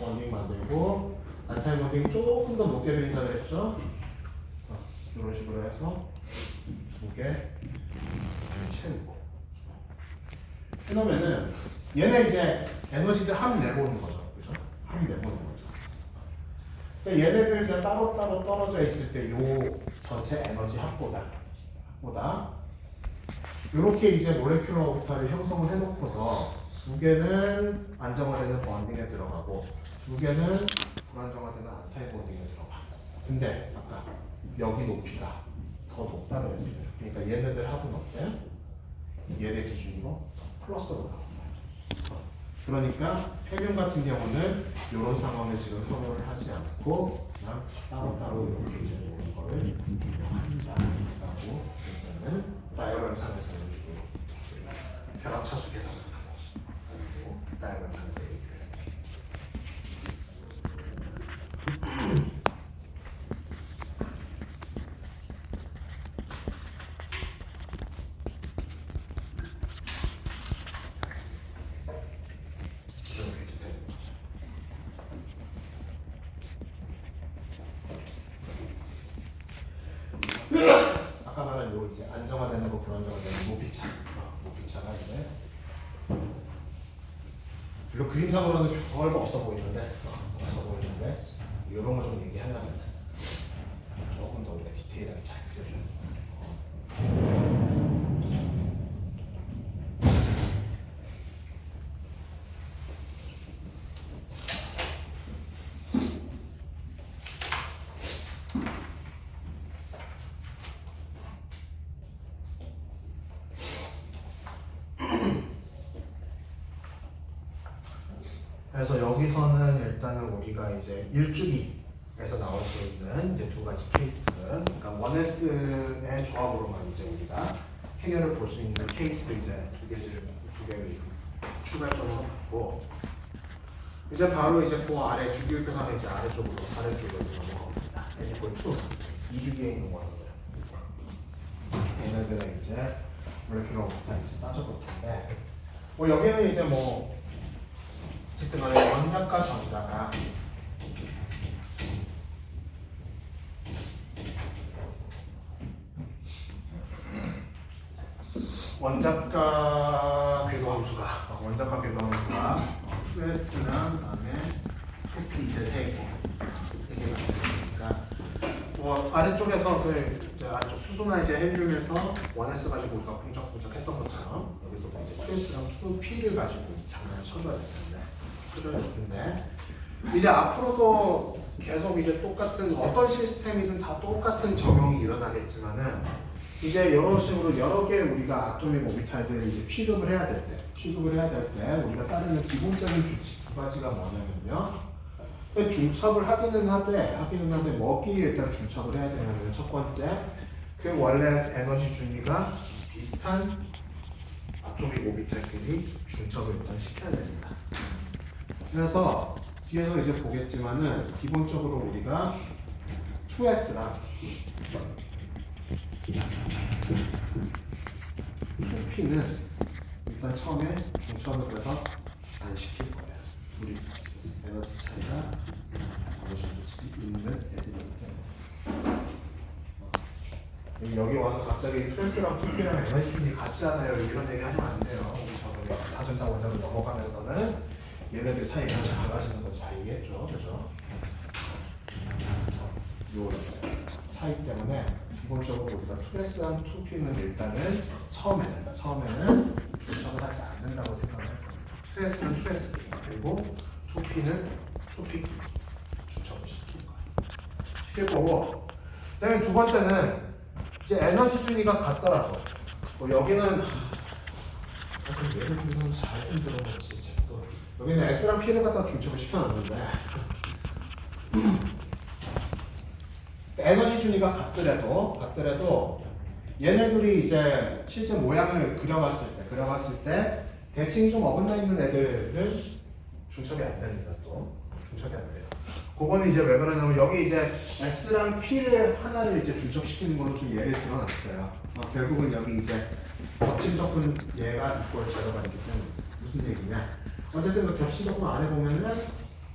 원딩 만들고 안타임 원딩 조금 더 높게 그린다 그랬죠? 이런 식으로 해서 두 개 채우고 그러면은 얘네 이제 에너지들 합 내보는 거죠. 그죠? 합 내보는 거죠. 그러니까 얘네들 그냥 따로따로 떨어져 있을 때 요 전체 에너지 합보다 이렇게 이제 모레큘러 오비탈을 형성을 해놓고서 두 개는 안정화되는 번딩에 들어가고 두 개는 불안정화되는 안타임 번딩에 들어가. 근데 아까 여기 높이가 더 높다 그랬어요. 그러니까 얘네들 합은 어때요? 얘네 기준으로 플러스로 나옵니다. 그러니까 헬륨 같은 경우는 이런 상황을 지금 선호를 하지 않고 그냥 따로따로 이렇게 이제 놓은 거를 준용한다라고 일단은 다이어그램상에서 벼락차수 계산을 하고 다이어그램상에서 얘기를 해요. 이렇게 이제 되는 거죠. 아까 말한 요 이제 안정화되는 거 불안정화되는 높이차, 높이차가 이제 별로 그림상으로는 별거 없어 보이는데 이런 거 좀 얘기하려면 조금 더 우리가 디테일하게 잘 그려줘야 돼요. 그래서 여기서는 일단은 우리가 이제 일주기에서 나올 수 있는 이제 두 가지 케이스, 그러니까 원S의 조합으로만 이제 우리가 해결을 볼 수 있는 케이스 이제 두 개를 추가적으로 받고 이제 바로 이제 그 아래 주기율표상에 이제 아래쪽으로 넘어갑니다. N=2 2주기에 있는 거고요. 얘네들은 이제 몰레큘러 부터 이제 따져볼 텐데 뭐 여기는 이제 뭐 어쨌든 간에 원자과 전자가 원자과 궤도함수가 2S랑 그다음에 2P 이제 세 개가 있으니까 뭐 아래쪽에서 이제 아래쪽 수소나 이제 헬륨에서 1S 가지고 우리가 분석했던 것처럼 여기서 이제 2S랑 2P를 가지고 장난을 쳐줘야 될 텐데 이제 앞으로도 계속 이제 똑같은 어떤 시스템이든 다 똑같은 적용이 일어나겠지만은 이제 이런 식으로 여러 개 우리가 아토믹 오비탈들을 이제 취급을 해야 될 때 우리가 따르는 기본적인 규칙 두 가지가 뭐냐면요. 중첩을 하기는 하되 뭐끼리 일단 중첩을 해야 되냐면 첫 번째 그 원래 에너지 준위가 비슷한 아토믹 오비탈끼리 중첩을 일단 시켜야 됩니다. 그래서 뒤에서 이제 보겠지만은 기본적으로 우리가 2S랑 2P는 일단 처음에 중첩을 해서 안 시킬 거예요. 둘이 에너지 차이가 어느 정도 있는 애들이기 때문에 여기 와서 갑자기 2S랑 2P랑 에너지 준이 같잖아요. 이런 얘기 하면 안 돼요. 우리 저번에 다전자 원자로 넘어가면서는 얘네들 사이가 작아지는 거 잘 얘기했죠, 그죠? 요 차이 때문에 기본적으로 우리가 2S랑 2P는 일단은 처음에는 중첩을 하지 않는다고 생각을 해요. 2S는 2S 그리고 2P는 2P 중첩을 시킬 거고 그다음에 두 번째는 이제 에너지 준위가 같더라도 뭐 여기는 하여튼 예를 들면 잘 들어보지 여기는 S랑 P를 갖다 중첩을 시켜놨는데 에너지 준위가 같더라도 얘네들이 이제 실제 모양을 그려봤을 때 대칭이 좀 어긋나 있는 애들은 중첩이 안 됩니다. 또 중첩이 안 돼요. 그거는 이제 왜 그러냐면 여기 이제 S랑 P를 하나를 이제 중첩시키는 걸로 좀 예를 들어놨어요. 결국은 여기 이제 겹침 적분 얘가 있고 제로가 있기 때문에 무슨 얘기냐? 어쨌든 그 겹침 적분 안에 보면은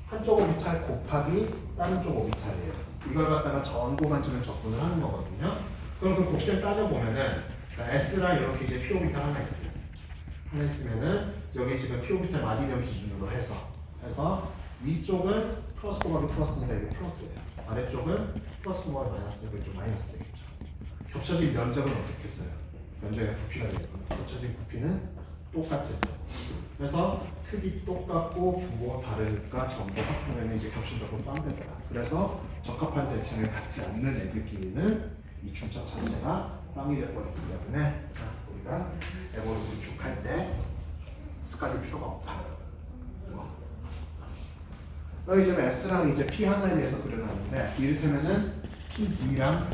한쪽 오비탈 곱하기 다른 쪽 오비탈이에요. 이걸 갖다가 전고만점을 적분을 하는 거거든요. 그럼 그 곱셈 따져보면은 자, S랑 이렇게 이제 P 오비탈 하나 있으면은 여기 지금 P 오비탈 마디니엄 기준으로 해서 위쪽은 플러스 곱하기 플러스인데 이게 플러스예요. 아래쪽은 플러스 곱하기 마이너스인데 이쪽 마이너스 되겠죠. 겹쳐진 면적은 어떻게 했어요? 면적의 부피가 되겠군요. 겹쳐진 부피는 똑같죠. 그래서 크기 똑같고 분모가 다르니까 전부 합하면 이제 겹친적으로 빵되더라. 그래서 적합한 대칭을 갖지 않는 애들끼리는 이 중첩 자체가 빵이 되어버리기 때문에 우리가 에버를 구축할 때 습관일 필요가 없다. 여기 지금 S랑 이제 P 하나에 대해서 그려놨는데 이를테면은 PG랑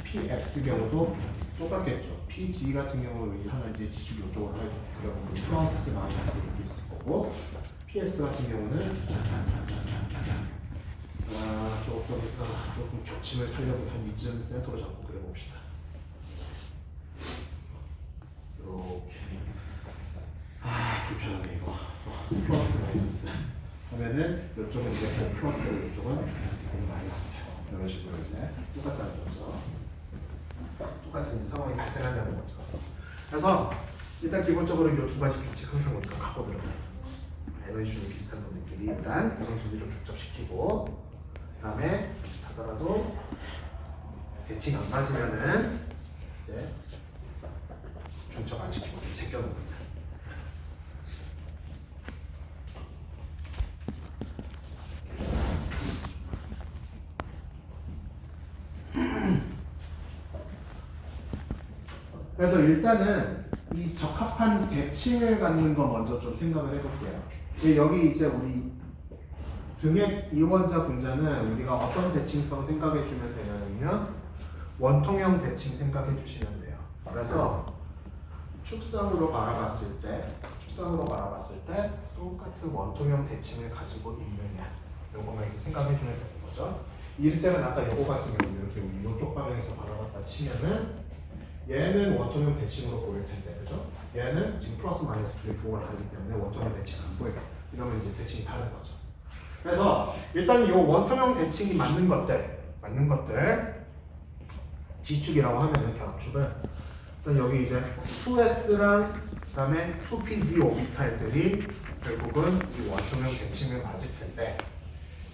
PX 경우도 똑같겠죠. PG 같은 경우는 이 하나 이제 지축 이쪽으로 그려보면 플러스 마이너스 이렇게 있을 거고 PX 같은 경우는 조금 겹침을 살려고 한 이쯤 센터로 잡고 그려봅시다. 이렇게 불편하네 이거. 플러스 마이너스 하면은 이쪽은 이제 플러스 되고 이쪽은 마이너스 이런 식으로 이제 똑같다는 거죠. 똑같은 상황이 발생한다는 거죠. 그래서 일단 기본적으로 이 두 가지 규칙 항상 우리가 갖고 들어가요. 에너지 중에 비슷한 놈들끼리 일단 우선순위 좀 중첩시키고 그다음에 비슷하더라도 대칭 안 맞으면은 이제 중첩 안 시키고 좀 제껴놓는 겁니다. 그래서 일단은 이 적합한 대칭을 갖는 거 먼저 좀 생각을 해볼게요. 여기 이제 우리 등액 이원자 분자는 우리가 어떤 대칭성 생각해 주면 되냐면요. 원통형 대칭 생각해 주시면 돼요. 그래서 축상으로 바라봤을 때 똑같은 원통형 대칭을 가지고 있느냐 요거만 이제 생각해 주면 되는 거죠. 이를테면 아까 요거 같은 경우 이렇게 우리 이쪽 방향에서 바라봤다 치면은 얘는 원통형 대칭으로 보일 텐데, 그죠? 얘는 지금 플러스 마이너스 둘의 부호가 다르기 때문에 원통형 대칭 안 보여요. 이러면 이제 대칭이 다른 거죠. 그래서 일단 이 원통형 대칭이 맞는 것들 지축이라고 하면은 격축은 일단 여기 이제 2s랑 그다음에 2pg 오비탈들이 결국은 이 원통형 대칭을 맞을 텐데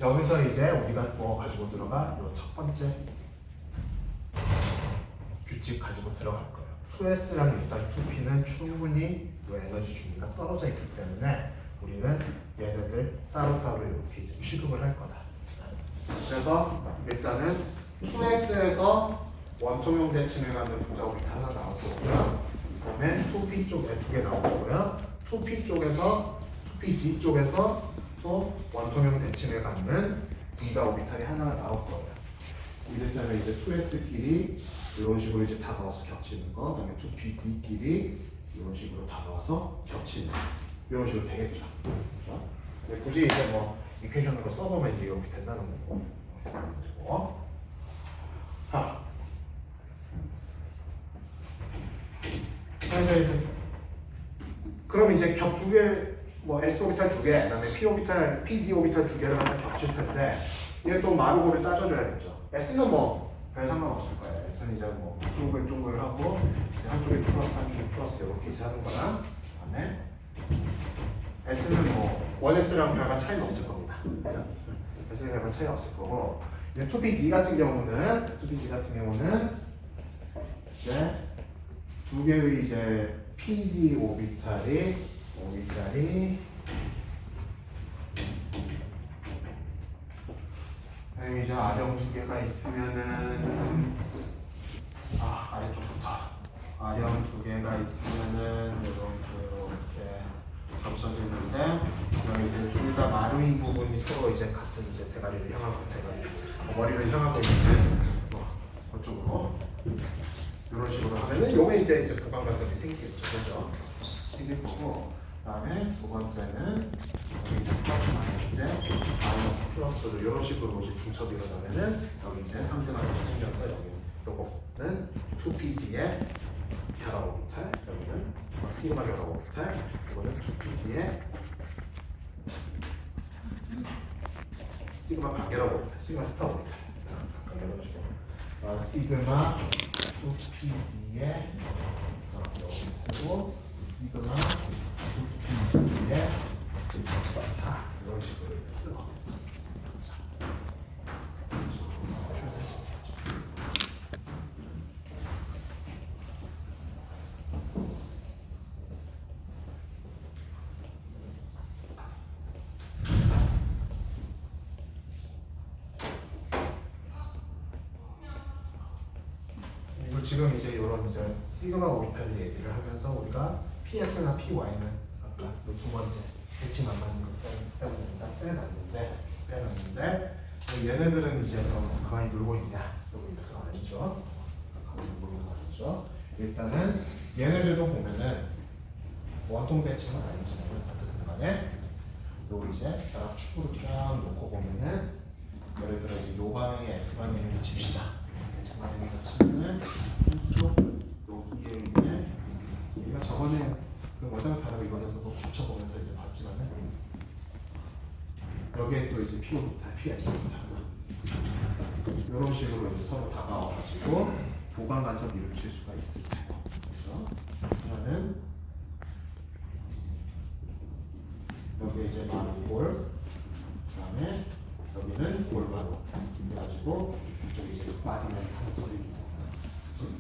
여기서 이제 우리가 뭐 가지고 들어가? 요 첫 번째 규칙 가지고 들어갈 거예요. 2s랑 일단 2p는 충분히 이 에너지 주기가 떨어져 있기 때문에 우리는 얘네들 따로따로 이렇게 이제 취급을 할 거다. 그래서 일단은 2s에서 원통형 대칭을 갖는 분자 오비탈 하나 나올 거고요. 그 다음에 2p 쪽에 2개 나올 거고요. 2p 쪽에서 2pg 쪽에서 또 원통형 대칭을 갖는 분자 오비탈이 하나 나올 거예요. 이를테면 이제 2s끼리 이런 식으로 이제 다가와서 겹치는 거, 그다음에 2pg끼리 이런 식으로 다가와서 겹치는 이런 식으로 되겠죠. 그렇죠? 굳이 이제 뭐 이퀘이션으로 써보면 이제 이렇게 된다는 거고. 그래서 이제 그럼 이제 겹 두 개, 뭐 s 오비탈 두 개, 그다음에 p 오비탈, pg 오비탈 두 개를 갖다 겹칠 텐데 이게 또 마르고를 따져줘야겠죠. s는 뭐 별 상관없을 거예요. S는 이제 뭐 둥글둥글하고 이제 한쪽에 플러스 한쪽에 플러스 이렇게 이제 하는 거랑 그다음에 S는 뭐 1S랑 별반 차이는 없을 겁니다. S는 별반 차이 없을 거고 이제 2PG 같은 경우는 이제 두 개의 이제 PG 오비탈이 이제 아령 두 개가 있으면은 아래쪽부터 아령 두 개가 있으면은 이렇게 감춰지는데 여기 이제 둘 다 마루인 부분이 서로 이제 같은 이제 대가리를 향하고 머리를 향하고 있는 그쪽으로 이런 식으로 하면은 요게 이제 보강 간섭이 생기겠죠, 그죠? 생길 거고. 그다음에 두 번째는 여기 이제 플러스 마이너스에 마이너스 플러스로 이런 식으로 이제 중첩이 일어나면은 여기 이제 상대방이 생겨서 여기 요거는 2pg의 벼락 오비탈, 여기는 시그마 벼락 오비탈, 이거는 2pg의 시그마 반겨락 오비탈, 시그마 스타 오비탈. 시그마 2pg의 여기 쓰고 시그마 2pg의 스타 이런 식으로 쓰고. 지금 이제 이런 이제 시그마 오비탈 얘기를 하면서 우리가 px나 py는 아까 두 번째 대칭 안 맞는 것 때문에 일단 빼놨는데 얘네들은 이제 그럼 가만히 놀고 있냐? 놀고 있다. 그거 아니죠. 가만히 놀고 있는 거 아니죠. 일단은 얘네들도 보면은 원통 대칭은 아니지만 어쨌든 간에 요 이제 결합축으로 쫙 놓고 보면은 예를 들어 이제 요 방향이 x 방향이라고 칩시다. x 방향이라고 치면은 이쪽 여기에 이제 우리가 저번에 그 원자력 결합 이거에서도 겹쳐보면서 이제 봤지만은 여기에 또 이제 P5부터 PX부터 이런 식으로 이제 서로 다가와가지고 보강 간섭을 일으킬 수가 있습니다. 그렇죠? 그러면은 여기 이제 마루골, 그다음에 여기는 골바로 그래가지고 이쪽 이제 마디면 하나 더 있고, 그렇지?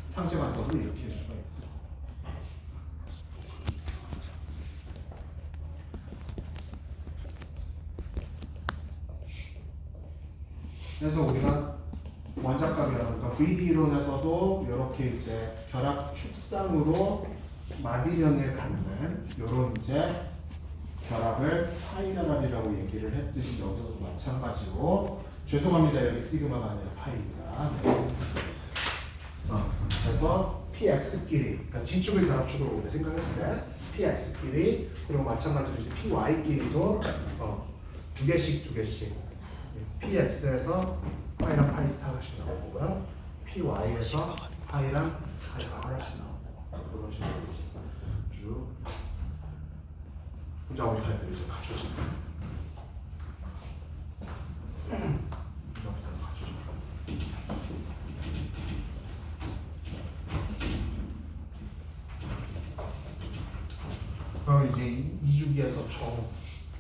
상쇄 간섭을 일으킬 수가 있어. 그래서 우리가 원자값이라는 그러니까 VB 이론에서도 이렇게 이제 결합 축상으로 마디면을 갖는 이런 이제 결합을 파이 결합이라고 얘기를 했듯이 여기서도 마찬가지로 죄송합니다. 여기 시그마가 아니라 파이입니다. 네. 그래서 PX끼리 그러니까 G축을 결합축으로 우리가 생각했을 때 PX끼리 그리고 마찬가지로 이제 PY끼리도 두 개씩 PX에서 파이랑 파이 스타 하나씩 나오고요. PY에서 파이랑 파이가 하나씩 나오고 그런 식으로 쭉 분자 오비탈들이 이제 갖춰지고 분자 오비탈도 갖춰지고 그럼 이제 2주기에서 총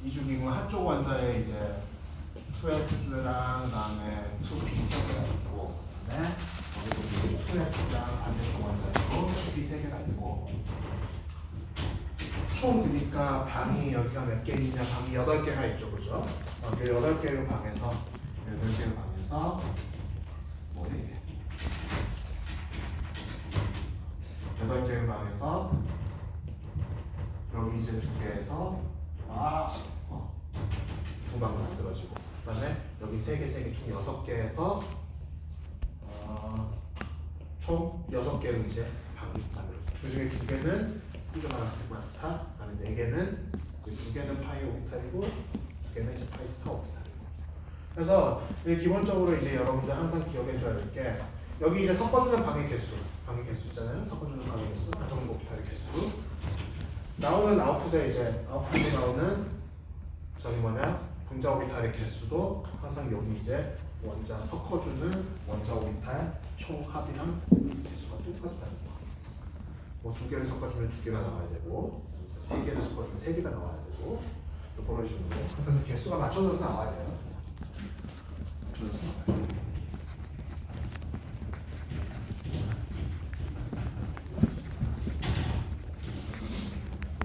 2주기는 한쪽 원자에 이제 2S랑 그다음에 2P 3개가 있고 그다음에 여기도 2S랑 반대쪽 원자로 2P 3개가 있고 총 그러니까 방이 여기가 몇 개 있냐? 방이 8개가 있죠, 그죠? 8개의 방에서 8개의 방에서 뭐니? 8개의 방에서 여기 이제 2개에서 두 방이 만들어지고 그다음에 여기 3개 총 6개에서 총 6개의 이제 방이 만들어지고 그 중에 2개는 시그마랑 시그마 스타, 그다음에 4개는 이제 2개는 파이 오비탈이고 2개는 이제 파이 스타 오비탈이고. 그래서 기본적으로 이제 여러분들 항상 기억해줘야 될 게 여기 이제 섞어주는 방의 개수 있잖아요. 섞어주는 방의 개수, 아tom 오비탈의 개수. 나오는 아웃풋에 이제 아웃풋에 나오는 저기 뭐냐 분자 오비탈의 개수도 항상 여기 이제 원자 섞어주는 원자 오비탈 총 합이랑 개수가 똑같다는 거. 뭐 2개를 섞어주면 2개가 나와야 되고 3개를 섞어주면 3개가 나와야 되고 그런 식으로 항상 개수가 맞춰져서 나와야 돼요. 맞춰져서 나와야 돼요.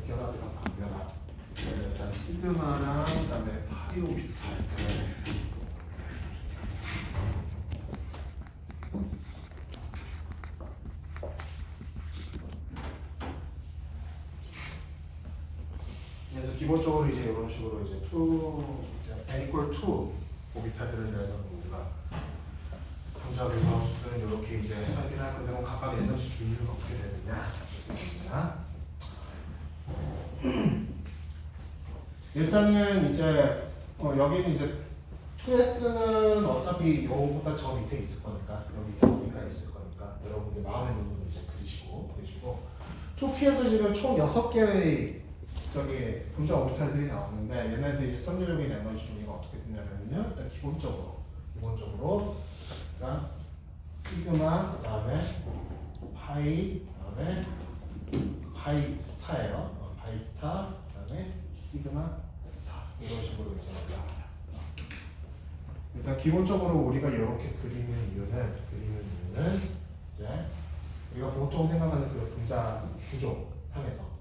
결합이랑 반결합 일단 시그마랑 그다음에 파이 오비탈 기본적으로 이제 이런 식으로 이제 n equal 2 오비탈들을 내서 우리가 분자 교합 수는 이렇게 이제 설계를 할 건데 각각 에너지 주의는 어떻게 되느냐 일단은 이제 여기는 이제 2S는 어차피 요거보다 저 밑에 있을 거니까 여기가 있을 거니까 여러분들 마음에 놓는 이제 그리시고 2P에서 지금 총 6개의 저기 분자 오비탈들이 나오는데 얘네들 이제 선제적인 에너지 중위가 어떻게 되냐면요. 일단 기본적으로 그러니까 시그마 그다음에 파이 그다음에 파이 스타예요. 파이 스타 그다음에 시그마 스타 이런 식으로 이제 나와요. 일단 기본적으로 우리가 이렇게 그리는 이유는 이제 우리가 보통 생각하는 그 분자 구조 상에서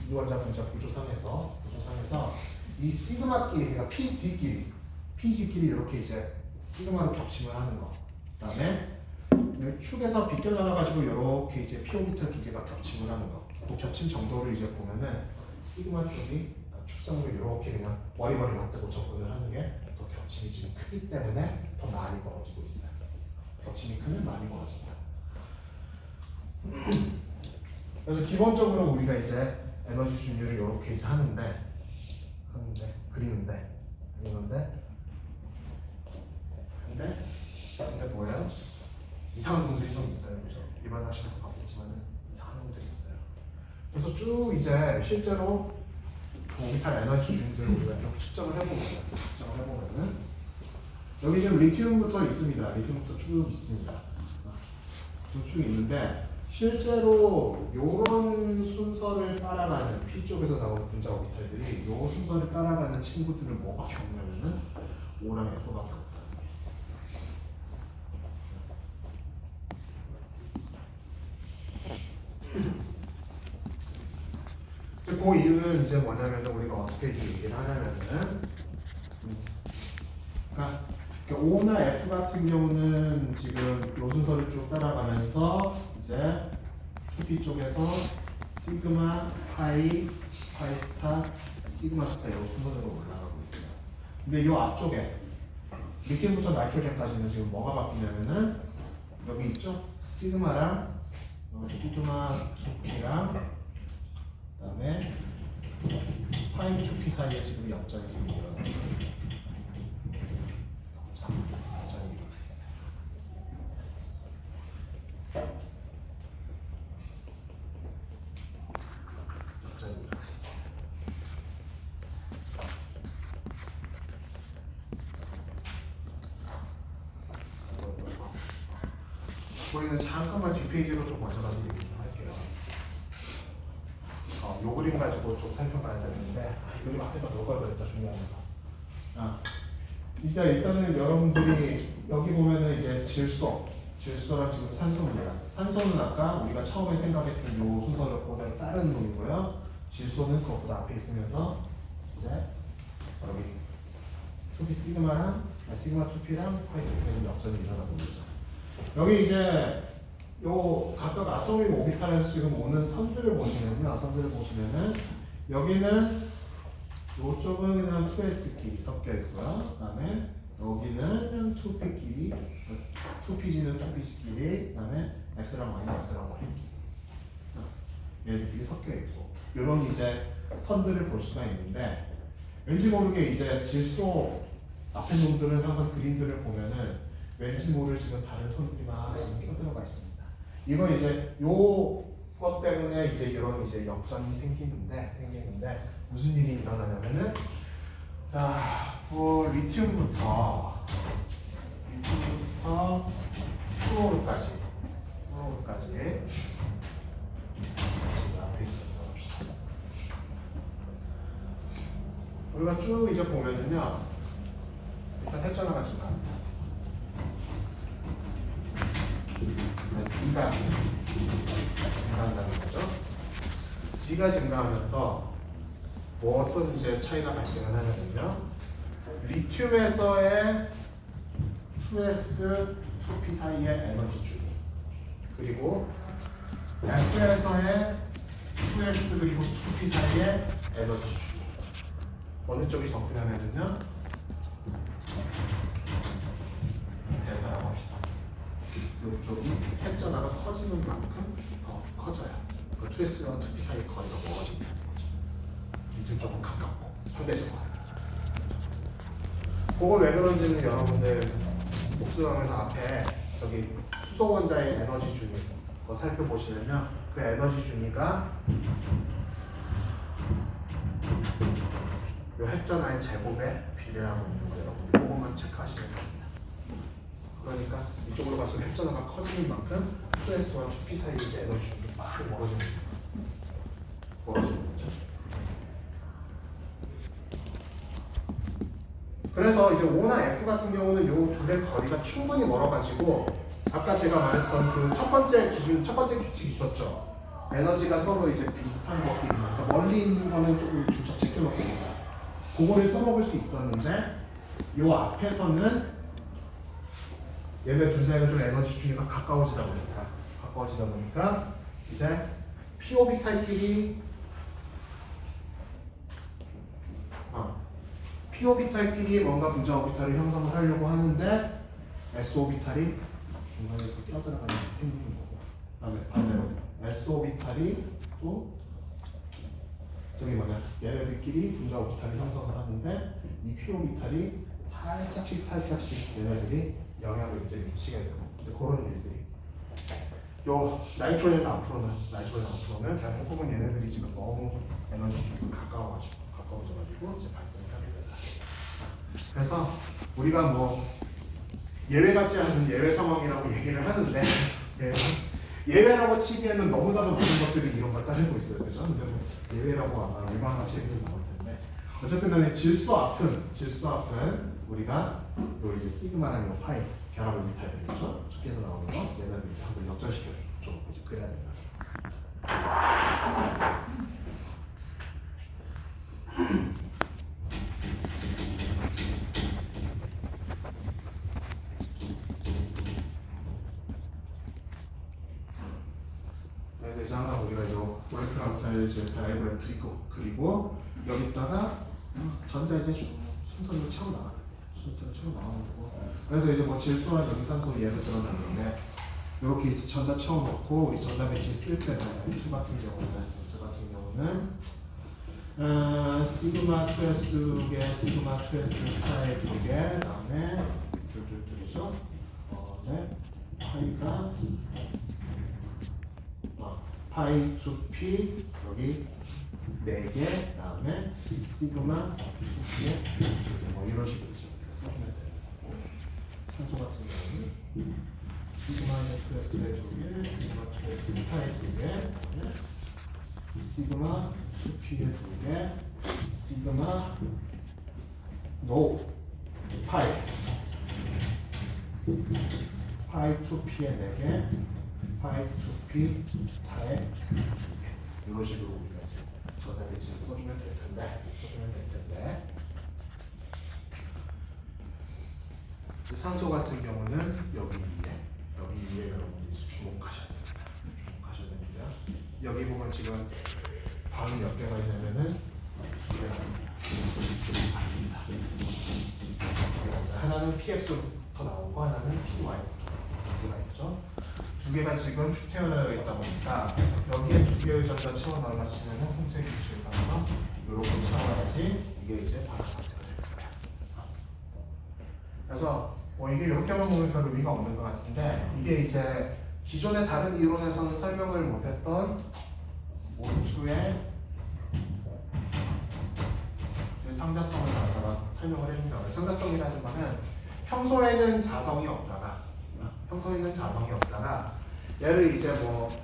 이 원자 분자 구조상에서 이 시그마끼리 그러니까 PG끼리 이렇게 이제 시그마로 겹침을 하는 거. 그다음에 축에서 빗겨 나가가지고 이렇게 이제 P 오비탈 2개가 겹침을 하는 거. 그 겹침 정도를 이제 보면은 시그마 쪽이 축성을 이렇게 그냥 머리머리 맞대고 접근을 하는 게 더 겹침이 지금 크기 때문에 더 많이 벌어지고 있어요. 겹침이 크면 많이 벌어집니다. 그래서 기본적으로 우리가 이제 에너지 준비를 이렇게 이제 그리는데 근데 뭐예요? 이상한 놈들이 좀 있어요, 그죠? 일반 학생도 봤겠지만은 이상한 놈들이 있어요. 그래서 쭉 이제 실제로 오비탈 에너지 준비들을 우리가 좀 측정을 해보면은 여기 지금 리튬부터 있습니다. 리튬부터 쭉 있습니다. 쭉 있는데 실제로 이런 순서를 따라가는 P 쪽에서 나온 분자 오비탈들이 이 순서를 따라가는 친구들은 뭐밖에 없냐면은 O랑 F밖에 없다. 그 이유는 이제 뭐냐면 우리가 어떻게 얘기를 하냐면은 그러니까 O나 F 같은 경우는 지금 요 순서를 쭉 따라가면서 이제 2P 쪽에서 시그마, 파이 스타, 시그마 스타 요 순서대로 올라가고 있어요. 근데 요 앞쪽에 리튬부터 나이트로젠까지는 지금 뭐가 바뀌냐면은 여기 있죠? 시그마 2P랑 그다음에 파이 2P 사이에 지금 역전이 지금 일어났어요. 역전이 일어나 있어요. 역전이 일어나 있어요. 우리는 잠깐만 뒷페이지로 좀 먼저 가서 얘기 좀 할게요. 요 그림 가지고 좀 살펴봐야 되는데 이 그림 앞에서 녹아야 되겠다. 중요한 거. 일단은 여러분들이 여기 보면은 이제 질소랑 지금 산소입니다. 산소는 아까 우리가 처음에 생각했던 요 순서를 그대로 따르는 놈이고요. 질소는 그것보다 앞에 있으면서 이제 여기 2P 시그마랑 시그마 2P랑 파이 2P는 역전이 일어나고 있죠. 여기 이제 요 각각 아토믹 오비탈에서 지금 오는 선들을 보시면은 여기는 요쪽은 그냥 2s끼리 섞여 있고요. 그다음에 여기는 그냥 2p끼리, 2pg는 2pg끼리, 그다음에 x랑 y는 x랑 y끼리 얘들끼리 섞여 있고 이런 이제 선들을 볼 수가 있는데 왠지 모르게 이제 질소 앞에 놈들은 항상 그림들을 보면은 왠지 모를 지금 다른 선들이 막 지금 끼어들어가 있습니다. 이거 이제 요것 때문에 이제 이런 이제 역전이 생기는데 무슨 일이 일어나냐면은 자, 리튬부터 플로르까지 우리가 쭉 이제 보면은요 일단 핵전화가 증가합니다. Z가 증가한다는 거죠. Z가 증가하면서 뭐 어떤 이제 차이가 발생을 하냐면요. 리튬에서의 2s, 2p 사이의 에너지 주기 그리고 F에서의 2s 그리고 2p 사이의 에너지 주기 어느 쪽이 더 크냐면요. 델타라고 합시다. 이쪽이 핵전화가 커지는 만큼 더 커져요. 그 2s랑 2p 사이 거리가 멀어진다는 거죠. 이쪽 조금 가깝고 상대적으로. 그걸 왜 그런지는 여러분들 복수하면서 앞에 저기 수소 원자의 에너지 준위 그거 살펴보시면요. 그 에너지 준위가 이 핵전화의 제곱에 비례하고 있는 거예요. 여러분들 그것만 체크하시면 됩니다. 그러니까 이쪽으로 갈수록 핵전화가 커지는 만큼 2s와 2p 사이의 이제 에너지 준위가 막 멀어지는 거죠. 그래서 이제 O나 F 같은 경우는 이 둘의 거리가 충분히 멀어가지고 아까 제가 말했던 그 첫 번째 규칙이 있었죠. 에너지가 서로 이제 비슷한 것끼리 그러니까 멀리 있는 거는 조금 중첩 제껴놓고 그거를 써먹을 수 있었는데 이 앞에서는 얘네 둘 사이가 좀 에너지 주기가 가까워지다 보니까 이제 p 오비탈끼리 p 오비탈끼리 뭔가 분자 오비탈을 형성을 하려고 하는데 s 오비탈이 중간에서 껴들어가는 일이 생기는 거고, 그다음에 반대로 s 오비탈이 또 저기 뭐냐 얘네들끼리 분자 오비탈을 형성을 하는데 이 p 오비탈이 살짝씩 얘네들이 영향을 이제 미치게 되고 그런 일들이. 요 나이트로젠 앞으로는 그냥 혹은 얘네들이 지금 너무 에너지 중에 가까워져가지고 이제 발생을 하게 된다. 그래서 우리가 뭐 예외 같지 않은 예외 상황이라고 얘기를 하는데 예외라고 치기에는 너무나도 많은 것들이 이런 걸 따르고 있어요, 그죠? 근데 뭐 예외라고 아마 얼마나 재미는 나올 텐데 어쨌든 간에 질소 앞은 우리가 요 이제 시그마랑 요 파이 결합 오비탈들이죠. 저기에서 나오는 거 얘네들 이제 한번 역전시켜 줘 이제 그래야 된다. 그래서 이제 항상 우리가 요 몰레큘러 오비탈 이제 다이아그램 그리고 여기다가 전자 이제 순서대로 채워 나가는 거고. 그래서 이제 뭐 질소랑 여기산소 예를 들어 놨는데 이렇게 이제 전자 채워 놓고 우리 전자 배치 쓸 때는 N2 같은 경우는 시그마 2s 시그마 2s 스타일 2개 그다음에 줄줄줄이죠. 네. 파이가 파이 2p 여기 4개 그다음에 시그마 2p에 2개 뭐 이런 식으로 써주면 돼요. 산소 같은 경우는 시그마 2s에 2개, 시그마 2s 스타일 2개, 시그마 2p에 2개, 시그마 노 파이 2p에 4개, 파이 2p 스타일 2개 이런 식으로 우리가 이제 전자 배치를 써주면 될 텐데 산소 같은 경우는 여기 위에 여러분들이 주목하셔야 됩니다. 여기 보면 지금 방이 몇 개가 있냐면은 2개가 있습니다. 하나는 PX부터 나오고 하나는 PY 2개가 있죠. 2개가 지금 쭉 태어나여 있다 보니까 여기에 2개의 전자 채워넣으려 치면은 홍색 규칙을 따라서 이렇게 채워야지 이게 이제 바닥 상태가 될 거예요. 그래서 뭐 이게 이렇게만 보면 별 의미가 없는 것 같은데 이게 이제 기존의 다른 이론에서는 설명을 못했던 O2의 상자성을 갖다가 설명을 해준다. 상자성이라는 거는 평소에는 자성이 없다가 얘를 이제 뭐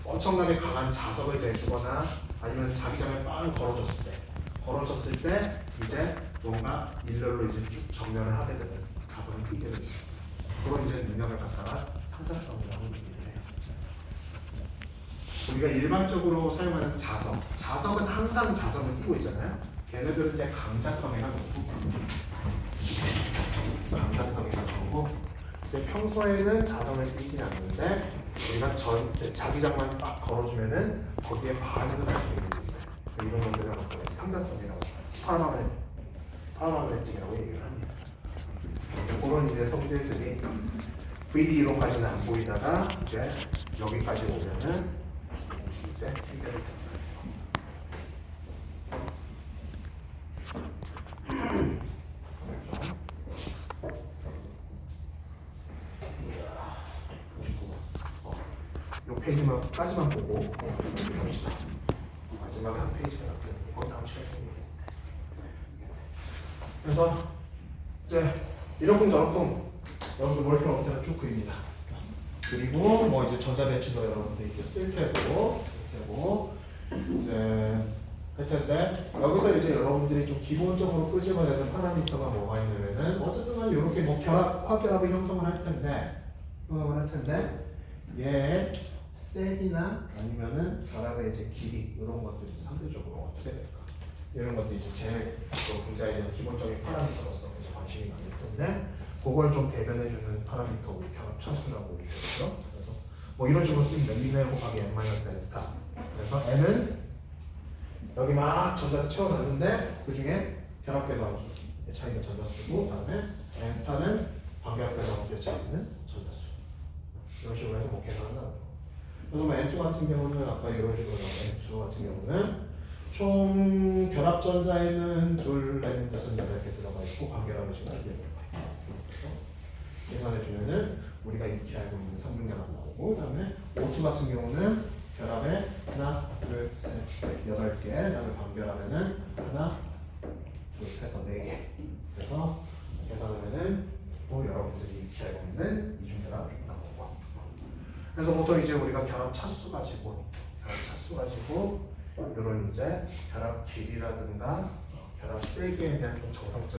엄청나게 강한 자석을 대주거나 아니면 자기장에 빵 걸어줬을 때 이제 뭔가 일렬로 이제 쭉 정렬을 하게 되는 자석을 띄게 되는 그런 이제 능력을 갖다가 상자성이라고 얘기를 해요. 우리가 일반적으로 사용하는 자석은 항상 자석을 띄고 있잖아요. 걔네들은 이제 강자성이라 그러고 이제 평소에는 자석을 띄지 않는데 우리가 자기장만 딱 걸어주면은 거기에 반응을 할 수 있는 이런 것들을 상자성이라고 파라마그네틱이라고 얘기를 합니다. 그런 이제 성질들이 VD로까지는 안 보이다가 이제 여기까지 오면은 이제 해결이 됩니다. 요 페이지만까지만 보고 봅시다. 마지막에 한 페이지가 남겨있는 거 다음 시간에 얘기해볼게요. 그래서 이제 이러쿵저러쿵 여러분들 몰레큘러 오비탈을 쭉 그립니다. 그리고 뭐 이제 전자 배치도 여러분들 이제 쓸 테고 이제 할 텐데 여기서 이제 여러분들이 좀 기본적으로 끄집어내는 파라미터가 뭐가 있냐면은 어쨌든 간에 이렇게 뭐 화결합을 형성을 할 텐데 얘 셋이나 아니면은 결합의 이제 길이 이런 것들이 상대적으로 어떻게 될까 이런 것들이 이제 제일 분자에 대한 기본적인 파라미터로서 이제 관심이 많을 텐데 그걸 좀 대변해주는 파라미터 우리 결합 차수라고 얘기하죠. 그래서 뭐 이런 식으로 쓰면 리네어 곱하기 n-n 스타. 그래서 n은 여기 막 전자를 채워놨는데 그 중에 결합계도 함수 차이가 전자수고, 그다음에 n 스타는 반결합된 함수의 차이는 전자수. 이런 식으로 해서 뭐 계산을 한다. 그래서 뭐 N2 같은 경우는 아까 이런 식으로 N2 같은 경우는 총 결합 전자에는 둘, N 대선 이렇게 들어가 있고 반결합을 지금 이렇게 계산해 주면은 우리가 익히 알고 있는 3분 결합 나오고, 그다음에 O2 같은 경우는 결합에 하나, 둘, 셋, 8개, 그다음에 반결합에는 하나, 둘 해서 4개. 그래서 계산하면은 또 여러분들이 익히 알고 있는 이중결합 나오고. 그래서 보통 이제 우리가 결합 차수 가지고 이런 이제 결합 길이라든가 결합 세기에 대한 좀 정상적